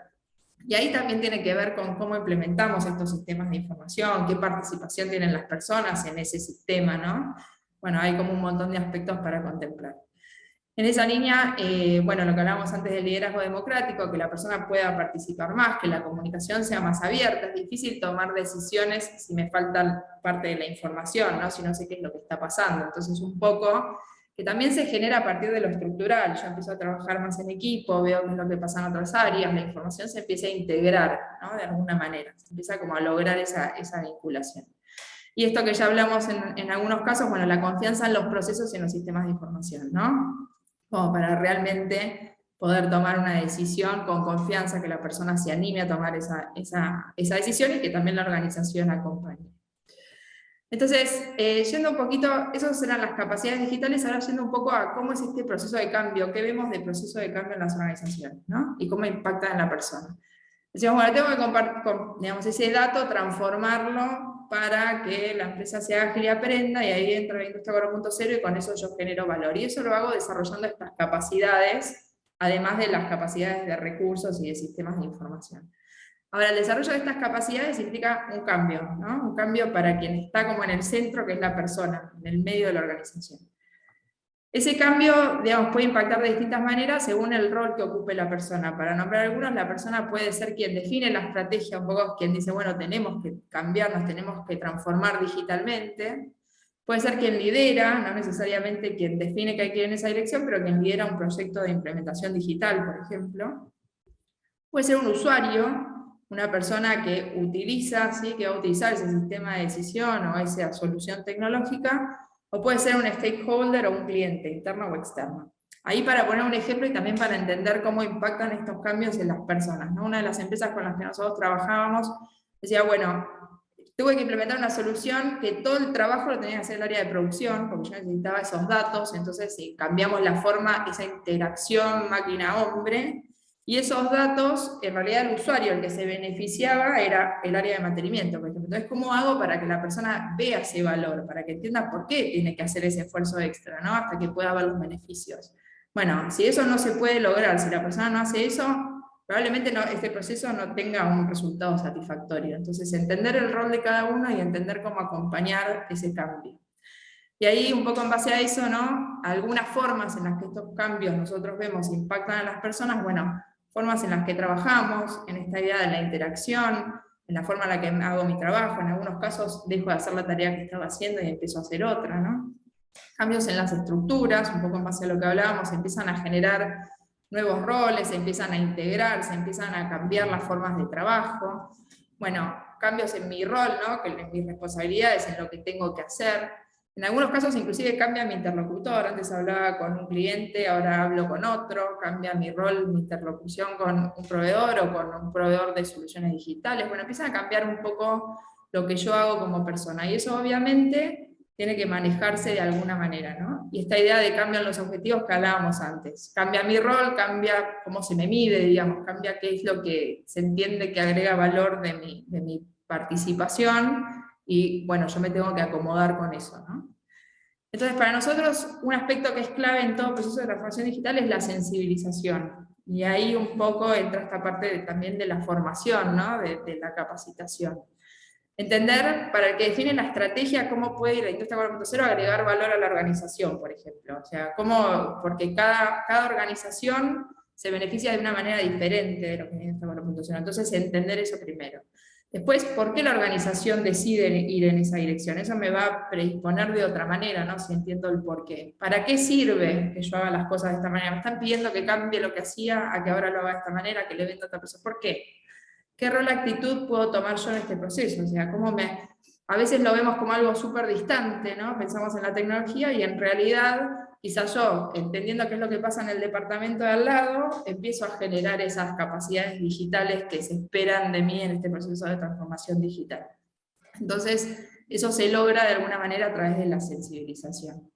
Y ahí también tiene que ver con cómo implementamos estos sistemas de información, qué participación tienen las personas en ese sistema, ¿no? Bueno, hay como un montón de aspectos para contemplar. En esa línea, bueno, lo que hablábamos antes del liderazgo democrático, que la persona pueda participar más, que la comunicación sea más abierta. Es difícil tomar decisiones si me falta parte de la información, ¿no? Si no sé qué es lo que está pasando. Entonces, un poco que también se genera a partir de lo estructural. Yo empiezo a trabajar más en equipo, veo qué es lo que pasa en otras áreas, la información se empieza a integrar, ¿no? De alguna manera, se empieza como a lograr esa vinculación. Y esto que ya hablamos en algunos casos, bueno, la confianza en los procesos y en los sistemas de información, ¿no? Como para realmente poder tomar una decisión con confianza, que la persona se anime a tomar esa decisión y que también la organización acompañe. Entonces, yendo un poquito, esas eran las capacidades digitales, ahora yendo un poco a cómo es este proceso de cambio, qué vemos del proceso de cambio en las organizaciones, ¿no? Y cómo impacta en la persona. Decimos, bueno, tengo que compartir, digamos, ese dato, transformarlo para que la empresa sea ágil y aprenda, y ahí entra la industria 4.0 y con eso yo genero valor. Y eso lo hago desarrollando estas capacidades, además de las capacidades de recursos y de sistemas de información. Ahora, el desarrollo de estas capacidades implica un cambio, ¿no? Un cambio para quien está como en el centro, que es la persona, en el medio de la organización. Ese cambio, digamos, puede impactar de distintas maneras según el rol que ocupe la persona. Para nombrar algunos, la persona puede ser quien define la estrategia, un poco quien dice, bueno, tenemos que cambiarnos, tenemos que transformar digitalmente. Puede ser quien lidera, no necesariamente quien define que hay que ir en esa dirección, pero quien lidera un proyecto de implementación digital, por ejemplo. Puede ser un usuario, una persona que utiliza, ¿sí? Que va a utilizar ese sistema de decisión o esa solución tecnológica, o puede ser un stakeholder o un cliente, interno o externo. Ahí para poner un ejemplo y también para entender cómo impactan estos cambios en las personas, ¿no? Una de las empresas con las que nosotros trabajábamos decía, bueno, tuve que implementar una solución que todo el trabajo lo tenía que hacer el área de producción, porque yo necesitaba esos datos, entonces si cambiamos la forma, esa interacción máquina-hombre, y esos datos, en realidad el usuario, el que se beneficiaba, era el área de mantenimiento, por ejemplo. Entonces, ¿cómo hago para que la persona vea ese valor? Para que entienda por qué tiene que hacer ese esfuerzo extra, ¿no? Hasta que pueda ver los beneficios. Bueno, si eso no se puede lograr, si la persona no hace eso, probablemente este proceso no tenga un resultado satisfactorio. Entonces, entender el rol de cada uno y entender cómo acompañar ese cambio. Y ahí, un poco en base a eso, ¿no? Algunas formas en las que estos cambios nosotros vemos impactan a las personas, bueno, formas en las que trabajamos, en esta idea de la interacción, en la forma en la que hago mi trabajo, en algunos casos dejo de hacer la tarea que estaba haciendo y empiezo a hacer otra, ¿no? Cambios en las estructuras, un poco en base a lo que hablábamos, empiezan a generar nuevos roles, se empiezan a integrar, se empiezan a cambiar las formas de trabajo. Bueno, cambios en mi rol, ¿no? Que en mis responsabilidades, en lo que tengo que hacer. En algunos casos inclusive cambia mi interlocutor, antes hablaba con un cliente, ahora hablo con otro, cambia mi rol, mi interlocución con un proveedor o con un proveedor de soluciones digitales. Bueno, empieza a cambiar un poco lo que yo hago como persona, y eso obviamente tiene que manejarse de alguna manera, ¿no? Y esta idea de cambio en los objetivos que hablábamos antes. Cambia mi rol, cambia cómo se me mide, digamos, cambia qué es lo que se entiende que agrega valor de mi participación, y bueno, yo me tengo que acomodar con eso, ¿no? Entonces, para nosotros, un aspecto que es clave en todo proceso de transformación digital es la sensibilización. Y ahí un poco entra esta parte también de la formación, ¿no? de la capacitación. Entender, para el que define la estrategia, cómo puede la industria 4.0 agregar valor a la organización, por ejemplo. O sea, porque cada organización se beneficia de una manera diferente de lo que es la industria 4.0. Entonces, entender eso primero. Después, ¿por qué la organización decide ir en esa dirección? Eso me va a predisponer de otra manera, ¿no? Si entiendo el por qué. ¿Para qué sirve que yo haga las cosas de esta manera? Me están pidiendo que cambie lo que hacía a que ahora lo haga de esta manera, que le venda a otra persona. ¿Por qué? ¿Qué rol, actitud puedo tomar yo en este proceso? O sea, a veces lo vemos como algo súper distante, ¿no? Pensamos en la tecnología y en realidad, quizás yo, entendiendo qué es lo que pasa en el departamento de al lado, empiezo a generar esas capacidades digitales que se esperan de mí en este proceso de transformación digital. Entonces, eso se logra de alguna manera a través de la sensibilización.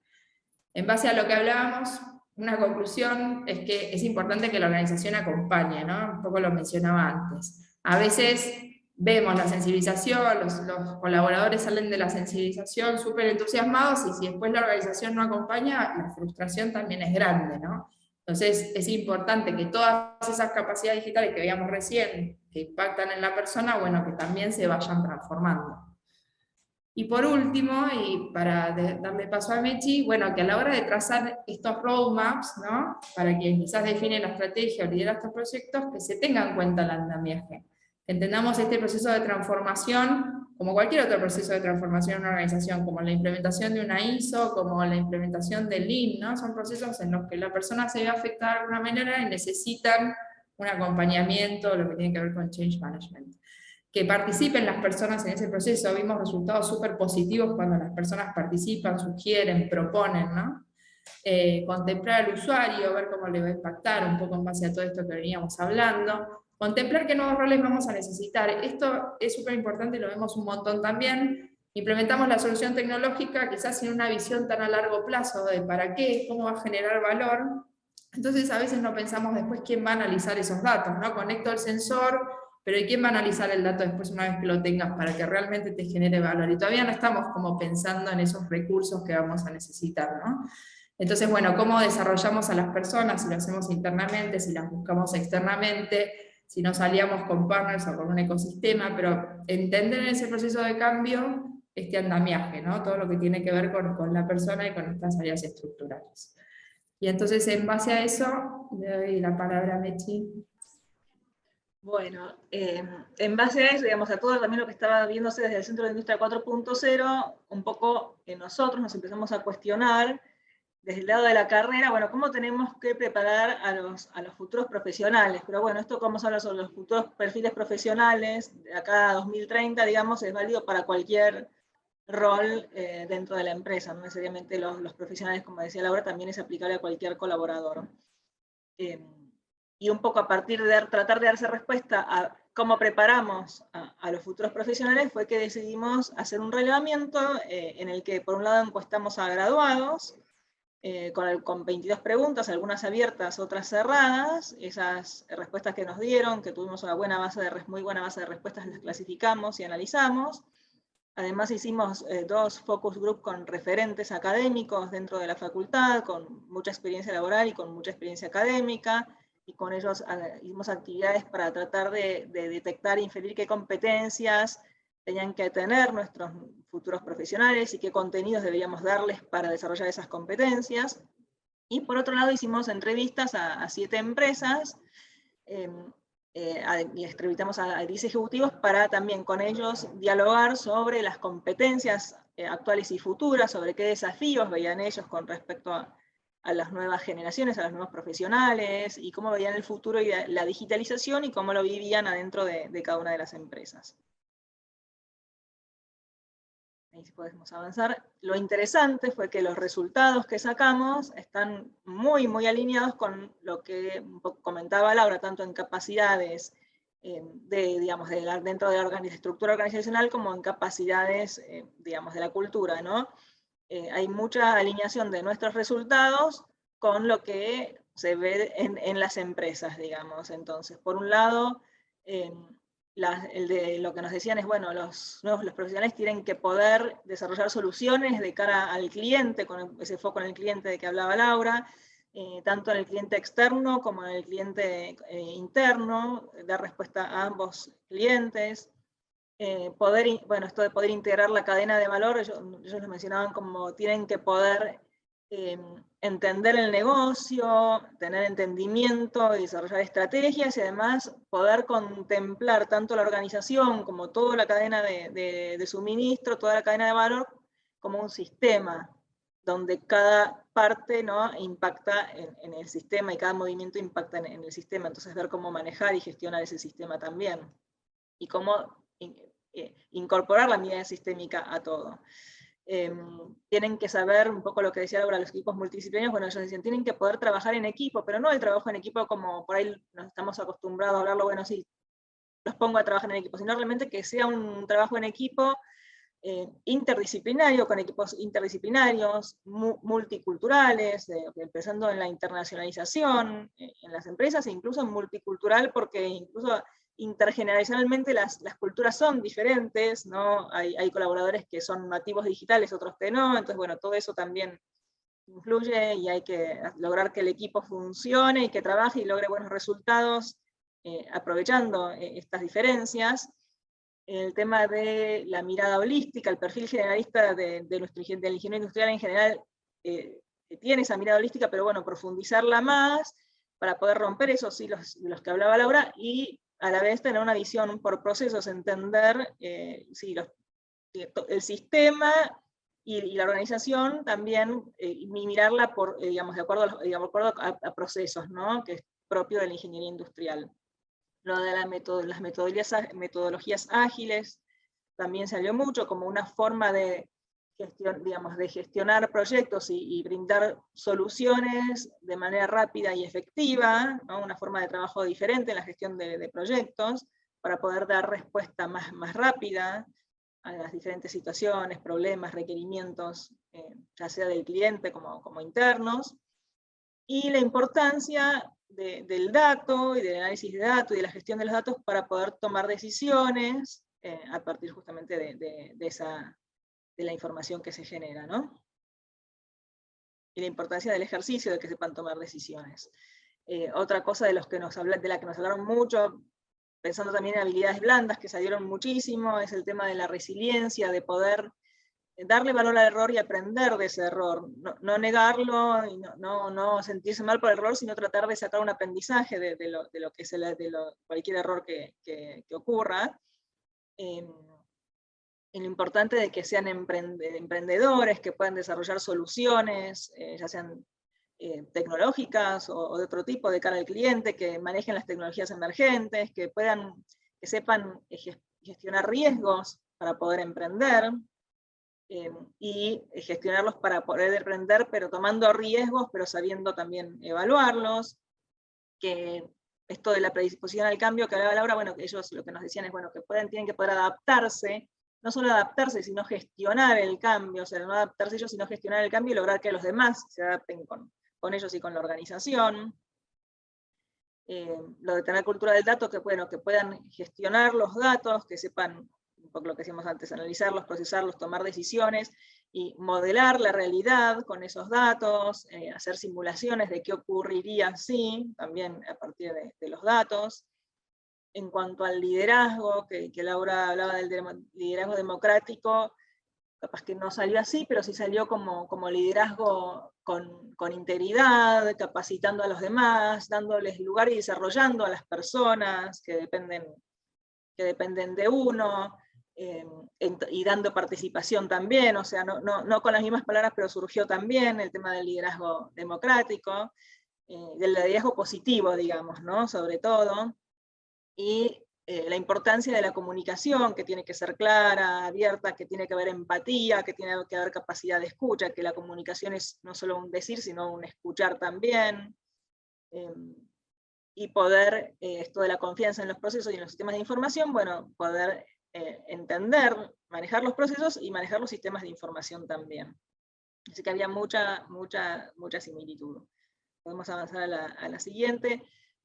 En base a lo que hablábamos, una conclusión es que es importante que la organización acompañe, ¿no? Un poco lo mencionaba antes. A veces vemos la sensibilización, los colaboradores salen de la sensibilización súper entusiasmados, y si después la organización no acompaña, la frustración también es grande, ¿no? Entonces es importante que todas esas capacidades digitales que veíamos recién, que impactan en la persona, bueno, que también se vayan transformando. Y por último, y para darle paso a Mechi, bueno, que a la hora de trazar estos roadmaps, ¿no? Para quien quizás define la estrategia o lidera estos proyectos, que se tenga en cuenta el andamiaje. Que entendamos este proceso de transformación como cualquier otro proceso de transformación en una organización, como la implementación de una ISO, como la implementación del Lean, ¿no? Son procesos en los que la persona se ve afectada de alguna manera y necesitan un acompañamiento, lo que tiene que ver con change management. Que participen las personas en ese proceso, vimos resultados súper positivos cuando las personas participan, sugieren, proponen, ¿no? Contemplar al usuario, ver cómo le va a impactar, un poco en base a todo esto que veníamos hablando, contemplar qué nuevos roles vamos a necesitar. Esto es súper importante y lo vemos un montón también. Implementamos la solución tecnológica quizás sin una visión tan a largo plazo de para qué, cómo va a generar valor. Entonces a veces no pensamos después quién va a analizar esos datos, ¿no? Conecto el sensor, pero ¿y quién va a analizar el dato después una vez que lo tengas para que realmente te genere valor? Y todavía no estamos como pensando en esos recursos que vamos a necesitar, ¿no? Entonces, bueno, ¿cómo desarrollamos a las personas? Si lo hacemos internamente, si las buscamos externamente, si nos aliamos con partners o con un ecosistema, pero entender en ese proceso de cambio este andamiaje, ¿no? Todo lo que tiene que ver con la persona y con estas áreas estructurales. Y entonces, en base a eso, le doy la palabra a Mechi. Bueno, en base a eso, digamos, a todo también lo que estaba viéndose desde el Centro de Industria 4.0, un poco nosotros nos empezamos a cuestionar desde el lado de la carrera, bueno, cómo tenemos que preparar a los futuros profesionales. Pero bueno, esto que vamos a hablar sobre los futuros perfiles profesionales, de acá a 2030, digamos, es válido para cualquier rol dentro de la empresa, no necesariamente los profesionales, como decía Laura, también es aplicable a cualquier colaborador. Y un poco a partir de tratar de darse respuesta a cómo preparamos a los futuros profesionales, fue que decidimos hacer un relevamiento en el que por un lado encuestamos a graduados, con 22 preguntas, algunas abiertas, otras cerradas. Esas respuestas que nos dieron, que tuvimos una muy buena base de respuestas, las clasificamos y analizamos. Además hicimos 2 focus group con referentes académicos dentro de la facultad, con mucha experiencia laboral y con mucha experiencia académica, y con ellos hicimos actividades para tratar de detectar e inferir qué competencias tenían que tener nuestros futuros profesionales y qué contenidos deberíamos darles para desarrollar esas competencias. Y por otro lado hicimos entrevistas a 7 empresas, y entrevistamos a 10 ejecutivos para también con ellos dialogar sobre las competencias actuales y futuras, sobre qué desafíos veían ellos con respecto a las nuevas generaciones, a los nuevos profesionales, y cómo veían el futuro y la digitalización y cómo lo vivían adentro de cada una de las empresas. Ahí sí podemos avanzar. Lo interesante fue que los resultados que sacamos están muy, muy alineados con lo que un poco comentaba Laura, tanto en capacidades digamos, dentro de la estructura organizacional como en capacidades, digamos, de la cultura, ¿no? Hay mucha alineación de nuestros resultados con lo que se ve en las empresas, digamos. Entonces, por un lado, lo que nos decían es, bueno, los profesionales tienen que poder desarrollar soluciones de cara al cliente, con ese foco en el cliente de que hablaba Laura, tanto en el cliente externo como en el cliente interno, dar respuesta a ambos clientes. Bueno, esto de poder integrar la cadena de valor, ellos lo mencionaban como tienen que poder entender el negocio, tener entendimiento y desarrollar estrategias, y además poder contemplar tanto la organización como toda la cadena de suministro, toda la cadena de valor, como un sistema, donde cada parte, ¿no?, impacta en el sistema y cada movimiento impacta en el sistema. Entonces ver cómo manejar y gestionar ese sistema también, y cómo incorporar la mirada sistémica a todo. Tienen que saber un poco lo que decía Laura, los equipos multidisciplinarios. Bueno, ellos decían, tienen que poder trabajar en equipo, pero no el trabajo en equipo como por ahí nos estamos acostumbrados a hablarlo, bueno, sí, los pongo a trabajar en equipo, sino realmente que sea un trabajo en equipo interdisciplinario, con equipos interdisciplinarios, multiculturales, empezando en la internacionalización en las empresas, e incluso multicultural, porque incluso intergeneracionalmente las culturas son diferentes, ¿no? Hay colaboradores que son nativos digitales, otros que no, entonces bueno, todo eso también influye, y hay que lograr que el equipo funcione y que trabaje y logre buenos resultados aprovechando estas diferencias. El tema de la mirada holística, el perfil generalista del ingeniero industrial en general tiene esa mirada holística, pero bueno, profundizarla más para poder romper esos hilos de los que hablaba Laura, y a la vez tener una visión por procesos, entender si el sistema y la organización también, y mirarla por, digamos, de acuerdo a procesos, ¿no? Que es propio de la ingeniería industrial. Lo de las metodologías ágiles también salió mucho como una forma de gestionar proyectos y brindar soluciones de manera rápida y efectiva, ¿no? Una forma de trabajo diferente en la gestión de proyectos, para poder dar respuesta más rápida a las diferentes situaciones, problemas, requerimientos, ya sea del cliente como internos, y la importancia del dato y del análisis de datos y de la gestión de los datos para poder tomar decisiones a partir justamente de la información que se genera, ¿no? Y la importancia del ejercicio de que sepan tomar decisiones. Otra cosa de la que nos hablaron mucho, pensando también en habilidades blandas que salieron muchísimo, es el tema de la resiliencia, de poder darle valor al error y aprender de ese error. No negarlo y no sentirse mal por el error, sino tratar de sacar un aprendizaje de lo que es cualquier error que ocurra. En lo importante de que sean emprendedores, que puedan desarrollar soluciones, ya sean tecnológicas o de otro tipo de cara al cliente, que manejen las tecnologías emergentes, que sepan gestionar riesgos para poder emprender, y gestionarlos para poder emprender, pero tomando riesgos, pero sabiendo también evaluarlos, que esto de la predisposición al cambio que hablaba Laura, bueno, que ellos lo que nos decían es, bueno, que tienen que poder adaptarse, no solo adaptarse, sino gestionar el cambio, o sea, no adaptarse ellos, sino gestionar el cambio y lograr que los demás se adapten con ellos y con la organización. Lo de tener cultura del dato, que puedan gestionar los datos, que sepan, un poco lo que decíamos antes, analizarlos, procesarlos, tomar decisiones, y modelar la realidad con esos datos, hacer simulaciones de qué ocurriría si, también a partir de los datos. En cuanto al liderazgo, que Laura hablaba del liderazgo democrático, capaz que no salió así, pero sí salió como liderazgo con integridad, capacitando a los demás, dándoles lugar y desarrollando a las personas que dependen de uno, y dando participación también, o sea, no con las mismas palabras, pero surgió también el tema del liderazgo democrático, del liderazgo positivo, digamos, ¿no? Sobre todo, y la importancia de la comunicación, que tiene que ser clara, abierta, que tiene que haber empatía, que tiene que haber capacidad de escucha, que la comunicación es no solo un decir, sino un escuchar también, y poder, esto de la confianza en los procesos y en los sistemas de información, bueno, poder entender, manejar los procesos y manejar los sistemas de información también. Así que había mucha similitud. Podemos avanzar a la siguiente.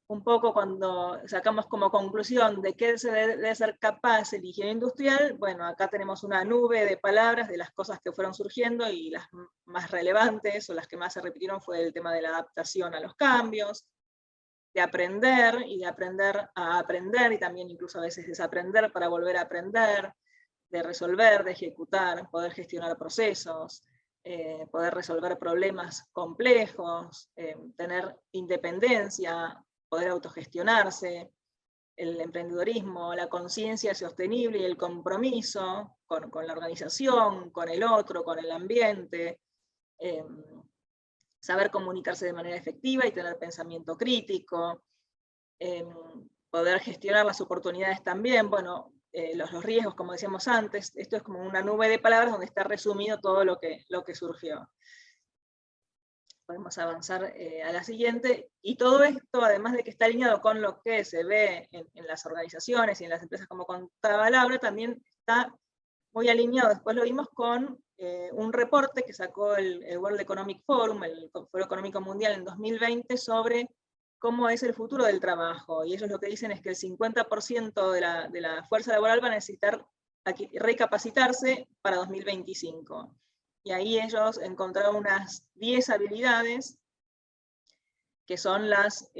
Un poco cuando sacamos como conclusión de qué se debe ser capaz el ingeniero industrial, bueno, acá tenemos una nube de palabras de las cosas que fueron surgiendo, y las más relevantes o las que más se repitieron fue el tema de la adaptación a los cambios, de aprender y de aprender a aprender, y también incluso a veces desaprender para volver a aprender, de resolver, de ejecutar, poder gestionar procesos, poder resolver problemas complejos, tener independencia, poder autogestionarse, el emprendedorismo, la conciencia sostenible y el compromiso con la organización, con el otro, con el ambiente, saber comunicarse de manera efectiva y tener pensamiento crítico, poder gestionar las oportunidades también, bueno, los riesgos, como decíamos antes. Esto es como una nube de palabras donde está resumido todo lo que surgió. Podemos avanzar a la siguiente, y todo esto, además de que está alineado con lo que se ve en las organizaciones y en las empresas, como contaba Laura, también está muy alineado, después lo vimos con un reporte que sacó el World Economic Forum, el Foro Económico Mundial en 2020, sobre cómo es el futuro del trabajo, y ellos lo que dicen es que el 50% de la fuerza laboral va a necesitar recapacitarse para 2025. Y ahí ellos encontraron unas 10 habilidades que son las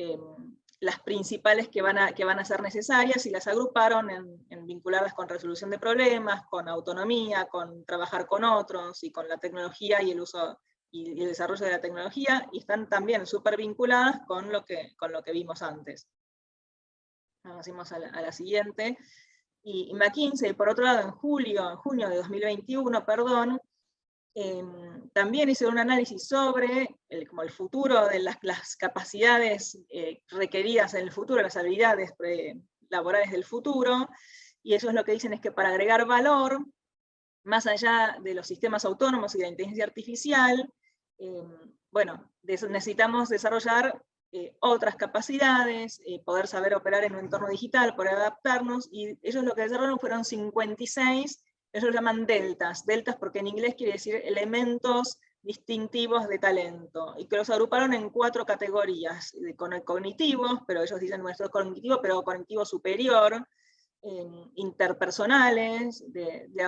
principales que van a ser necesarias, y las agruparon en vincularlas con resolución de problemas, con autonomía, con trabajar con otros, y con la tecnología y el uso y el desarrollo de la tecnología, y están también súper vinculadas con lo que vimos antes. Pasemos a la siguiente. y McKinsey, por otro lado, en junio de 2021, perdón, también hizo un análisis sobre como el futuro de las capacidades requeridas en el futuro, las habilidades laborales del futuro, y ellos lo que dicen es que para agregar valor, más allá de los sistemas autónomos y de la inteligencia artificial, bueno, necesitamos desarrollar otras capacidades, poder saber operar en un entorno digital, poder adaptarnos, y ellos lo que desarrollaron fueron 56, ellos lo llaman deltas porque en inglés quiere decir elementos distintivos de talento, y que los agruparon en 4 categorías, cognitivos, pero ellos dicen nuestro cognitivo, pero cognitivo superior, interpersonales, de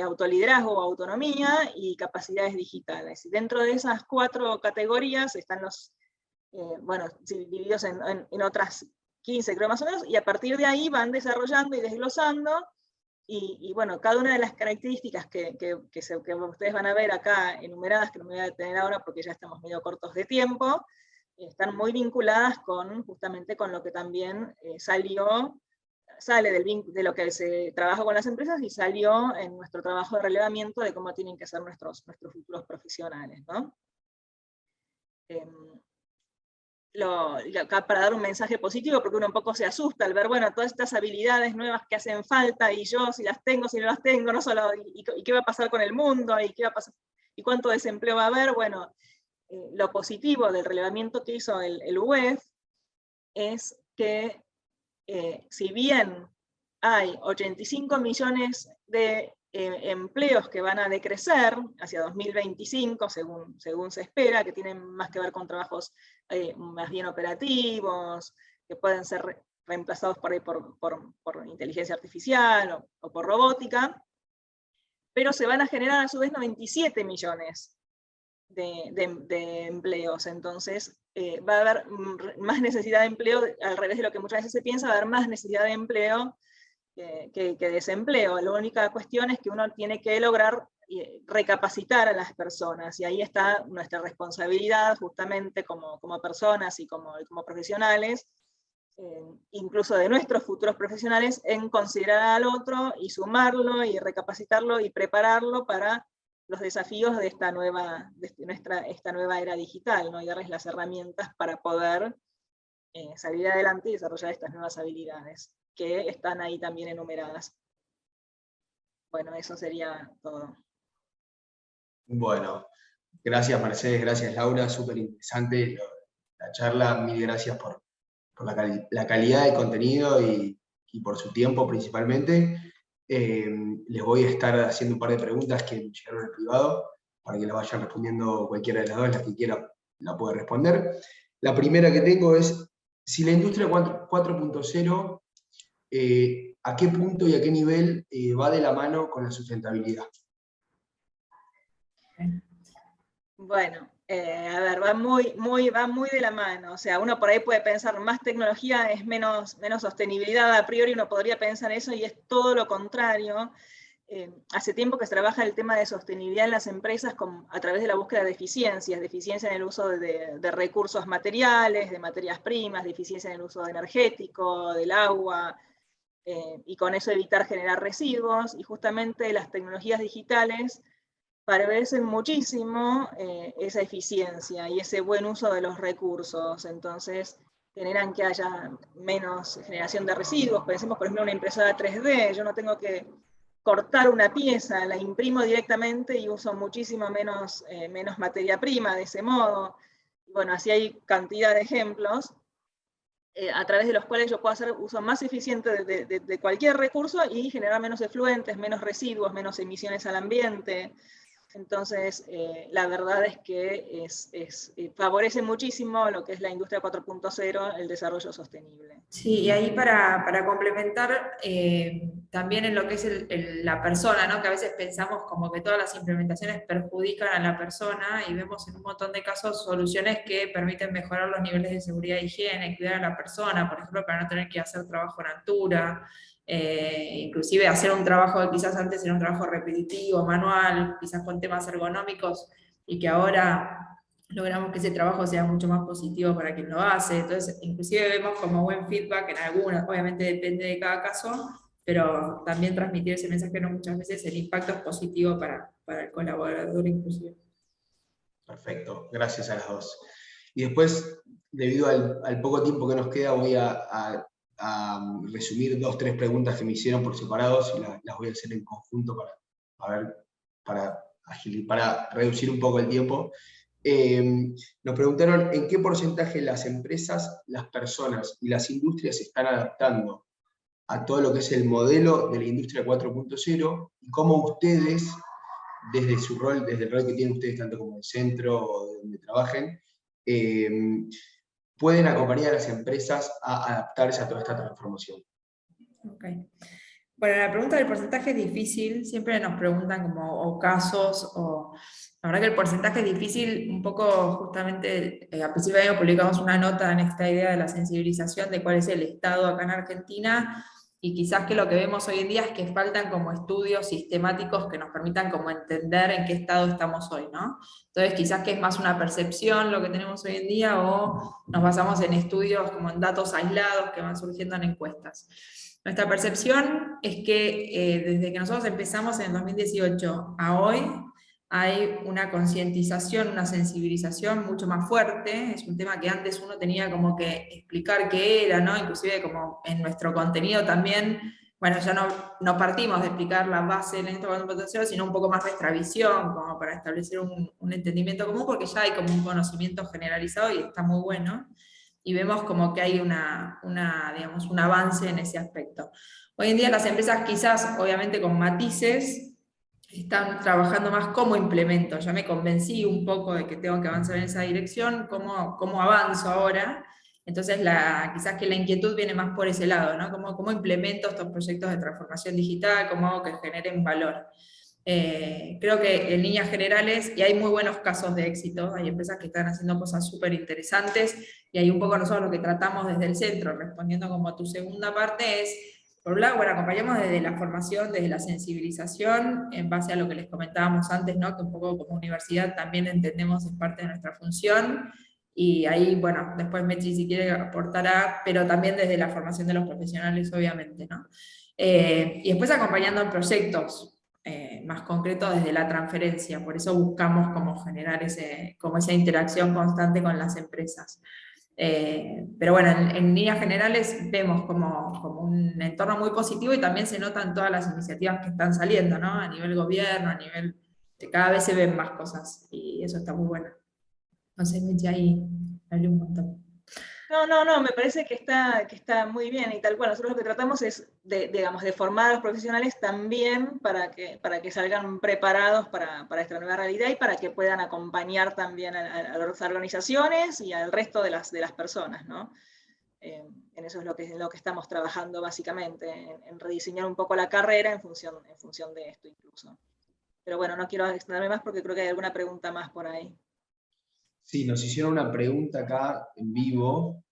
autoliderazgo o autonomía, y capacidades digitales. Y dentro de esas 4 categorías están los, bueno, divididos en otras 15, creo más o menos, y a partir de ahí van desarrollando y desglosando, y bueno, cada una de las características que ustedes van a ver acá enumeradas, que no me voy a detener ahora porque ya estamos medio cortos de tiempo, están muy vinculadas justamente con lo que también sale de lo que se trabaja con las empresas y salió en nuestro trabajo de relevamiento de cómo tienen que ser nuestros futuros profesionales, ¿no? Para dar un mensaje positivo, porque uno un poco se asusta al ver, bueno, todas estas habilidades nuevas que hacen falta, y yo si las tengo, si no las tengo, no solo, y qué va a pasar con el mundo, y qué va a pasar, y cuánto desempleo va a haber. Bueno, lo positivo del relevamiento que hizo el UEF es que si bien hay 85 millones de empleos que van a decrecer hacia 2025, según se espera, que tienen más que ver con trabajos más bien operativos, que pueden ser reemplazados por ahí por inteligencia artificial o por robótica, pero se van a generar a su vez 97 millones de empleos. Entonces va a haber más necesidad de empleo, al revés de lo que muchas veces se piensa, va a haber más necesidad de empleo que desempleo. La única cuestión es que uno tiene que lograr recapacitar a las personas, y ahí está nuestra responsabilidad justamente como personas y como profesionales, incluso de nuestros futuros profesionales, en considerar al otro y sumarlo y recapacitarlo y prepararlo para los desafíos de esta nueva era digital, ¿no? Y darles las herramientas para poder salir adelante y desarrollar estas nuevas habilidades, que están ahí también enumeradas. Bueno, eso sería todo. Bueno, gracias Mercedes, gracias Laura, súper interesante la charla, mil gracias por la calidad de contenido y por su tiempo principalmente. Les voy a estar haciendo un par de preguntas que me llegaron en privado, para que la vayan respondiendo cualquiera de las dos, la que quiera la puede responder. La primera que tengo es, si la industria 4.0, ¿a qué punto y a qué nivel va de la mano con la sustentabilidad? Bueno, a ver, va muy de la mano. O sea, uno por ahí puede pensar, más tecnología es menos sostenibilidad. A priori uno podría pensar eso, y es todo lo contrario. Hace tiempo que se trabaja el tema de sostenibilidad en las empresas a través de la búsqueda de eficiencia en el uso de recursos materiales, de materias primas, de eficiencia en el uso energético, del agua, y con eso evitar generar residuos. Y justamente las tecnologías digitales favorecen muchísimo esa eficiencia y ese buen uso de los recursos. Entonces generan que haya menos generación de residuos. Pensemos, por ejemplo, en una impresora 3D, yo no tengo que cortar una pieza, la imprimo directamente y uso muchísimo menos materia prima de ese modo. Bueno, así hay cantidad de ejemplos a través de los cuales yo puedo hacer uso más eficiente de cualquier recurso y generar menos efluentes, menos residuos, menos emisiones al ambiente. Entonces, la verdad es que favorece muchísimo lo que es la industria 4.0, el desarrollo sostenible. Sí, y ahí para complementar, también en lo que es la persona, ¿no? Que a veces pensamos como que todas las implementaciones perjudican a la persona, y vemos en un montón de casos soluciones que permiten mejorar los niveles de seguridad e higiene, cuidar a la persona, por ejemplo, para no tener que hacer trabajo en altura, inclusive hacer un trabajo que quizás antes era un trabajo repetitivo, manual, quizás con temas ergonómicos, y que ahora logramos que ese trabajo sea mucho más positivo para quien lo hace. Entonces, inclusive vemos como buen feedback en algunas, obviamente depende de cada caso, pero también transmitir ese mensaje, no muchas veces el impacto es positivo para el colaborador inclusive. Perfecto, gracias a las dos. Y después, debido al poco tiempo que nos queda, voy a resumir 2 o 3 preguntas que me hicieron por separados y las voy a hacer en conjunto para reducir un poco el tiempo. Nos preguntaron en qué porcentaje las empresas, las personas y las industrias se están adaptando a todo lo que es el modelo de la industria 4.0 y cómo ustedes, desde el rol que tienen ustedes, tanto como el centro o de donde trabajen, pueden acompañar a las empresas a adaptarse a toda esta transformación. Okay. Bueno, la pregunta del porcentaje es difícil, siempre nos preguntan o casos, la verdad que el porcentaje es difícil, un poco justamente, a principio de año publicamos una nota en esta idea de la sensibilización de cuál es el estado acá en Argentina, y quizás que lo que vemos hoy en día es que faltan como estudios sistemáticos que nos permitan como entender en qué estado estamos hoy, ¿no? Entonces quizás que es más una percepción lo que tenemos hoy en día, o nos basamos en estudios como en datos aislados que van surgiendo en encuestas. Nuestra percepción es que desde que nosotros empezamos en el 2018 a hoy, hay una concientización, una sensibilización mucho más fuerte. Es un tema que antes uno tenía como que explicar qué era, ¿no? Inclusive como en nuestro contenido también, bueno, ya no partimos de explicar la base de la industria 4.0, sino un poco más nuestra visión, como para establecer un entendimiento común, porque ya hay como un conocimiento generalizado y está muy bueno. Y vemos como que hay digamos, un avance en ese aspecto. Hoy en día las empresas quizás, obviamente con matices, están trabajando más como implemento. Ya me convencí un poco de que tengo que avanzar en esa dirección, cómo avanzo ahora. Entonces quizás que la inquietud viene más por ese lado, ¿no? ¿Cómo implemento estos proyectos de transformación digital? ¿Cómo hago que generen valor? Creo que en líneas generales, y hay muy buenos casos de éxito, hay empresas que están haciendo cosas súper interesantes, y ahí un poco nosotros lo que tratamos desde el centro, respondiendo como a tu segunda parte, es, por un lado, bueno, acompañamos desde la formación, desde la sensibilización, en base a lo que les comentábamos antes, ¿no? Que un poco como universidad también entendemos es parte de nuestra función, y ahí, bueno, después Mechi si quiere aportará, pero también desde la formación de los profesionales, obviamente, ¿no? Y después acompañando en proyectos, más concreto desde la transferencia, por eso buscamos como generar como esa interacción constante con las empresas. Pero bueno, en líneas generales vemos como un entorno muy positivo, y también se notan todas las iniciativas que están saliendo, ¿no? A nivel gobierno, a nivel cada vez se ven más cosas, y eso está muy bueno. Entonces, ya ahí hablé un montón. No, me parece que está muy bien y tal cual. Nosotros lo que tratamos es de formar a los profesionales también para que salgan preparados para esta nueva realidad y para que puedan acompañar también a las organizaciones y al resto de las personas, ¿no? En eso es lo que estamos trabajando básicamente, en rediseñar un poco la carrera en función de esto incluso. Pero bueno, no quiero extenderme más porque creo que hay alguna pregunta más por ahí. Sí, nos hicieron una pregunta acá en vivo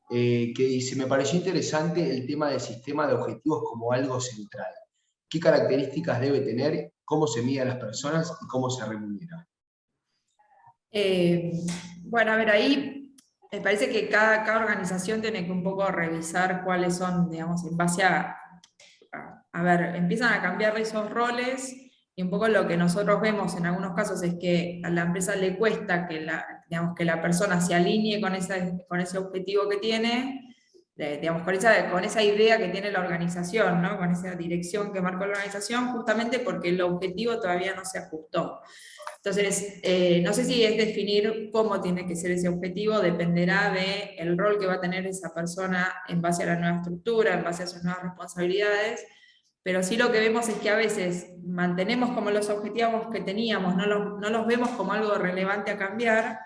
que dice, me pareció interesante el tema del sistema de objetivos como algo central. ¿Qué características debe tener? ¿Cómo se mide a las personas y cómo se remunera? Bueno, a ver, ahí me parece que cada organización tiene que un poco revisar cuáles son, digamos, en base a ver, empiezan a cambiar esos roles, y un poco lo que nosotros vemos en algunos casos es que a la empresa le cuesta que la persona se alinee con ese objetivo que tiene, digamos, con esa idea que tiene la organización, ¿no? Con esa dirección que marcó la organización, justamente porque el objetivo todavía no se ajustó. Entonces, no sé si es definir cómo tiene que ser ese objetivo, dependerá del rol que va a tener esa persona en base a la nueva estructura, en base a sus nuevas responsabilidades, pero sí lo que vemos es que a veces mantenemos como los objetivos que teníamos, no los vemos como algo relevante a cambiar,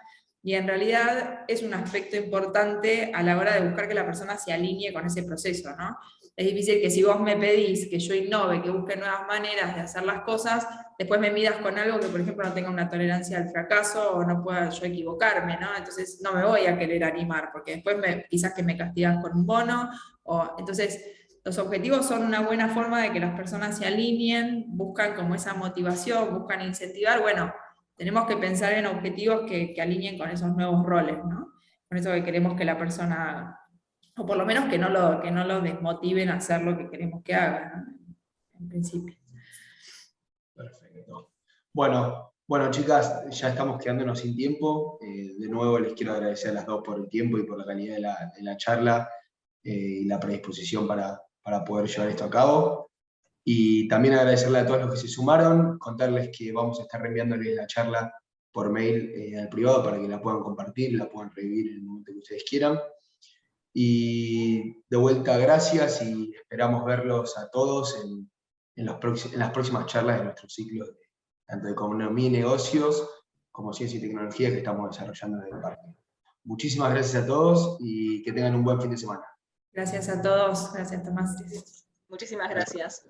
y en realidad es un aspecto importante a la hora de buscar que la persona se alinee con ese proceso, ¿no? Es difícil que si vos me pedís que yo innove, que busque nuevas maneras de hacer las cosas, después me midas con algo que, por ejemplo, no tenga una tolerancia al fracaso o no pueda yo equivocarme, ¿no? Entonces no me voy a querer animar, porque después quizás que me castigas con un bono, entonces los objetivos son una buena forma de que las personas se alineen, buscan como esa motivación, buscan incentivar. Bueno, tenemos que pensar en objetivos que alineen con esos nuevos roles, ¿no? Con eso que queremos que la persona haga. o por lo menos que no lo desmotiven a hacer lo que queremos que hagan, ¿no? En principio. Perfecto. Bueno, chicas, ya estamos quedándonos sin tiempo. De nuevo les quiero agradecer a las dos por el tiempo y por la calidad de la charla y la predisposición para poder llevar esto a cabo. Y también agradecerle a todos los que se sumaron, contarles que vamos a estar reenviándoles la charla por mail al privado para que la puedan compartir, la puedan revivir en el momento que ustedes quieran. Y de vuelta, gracias y esperamos verlos a todos en las próximas charlas de nuestro ciclo, tanto de economía y negocios, como ciencia y tecnología que estamos desarrollando desde el parque. Muchísimas gracias a todos y que tengan un buen fin de semana. Gracias a todos, gracias Tomás. Muchísimas gracias.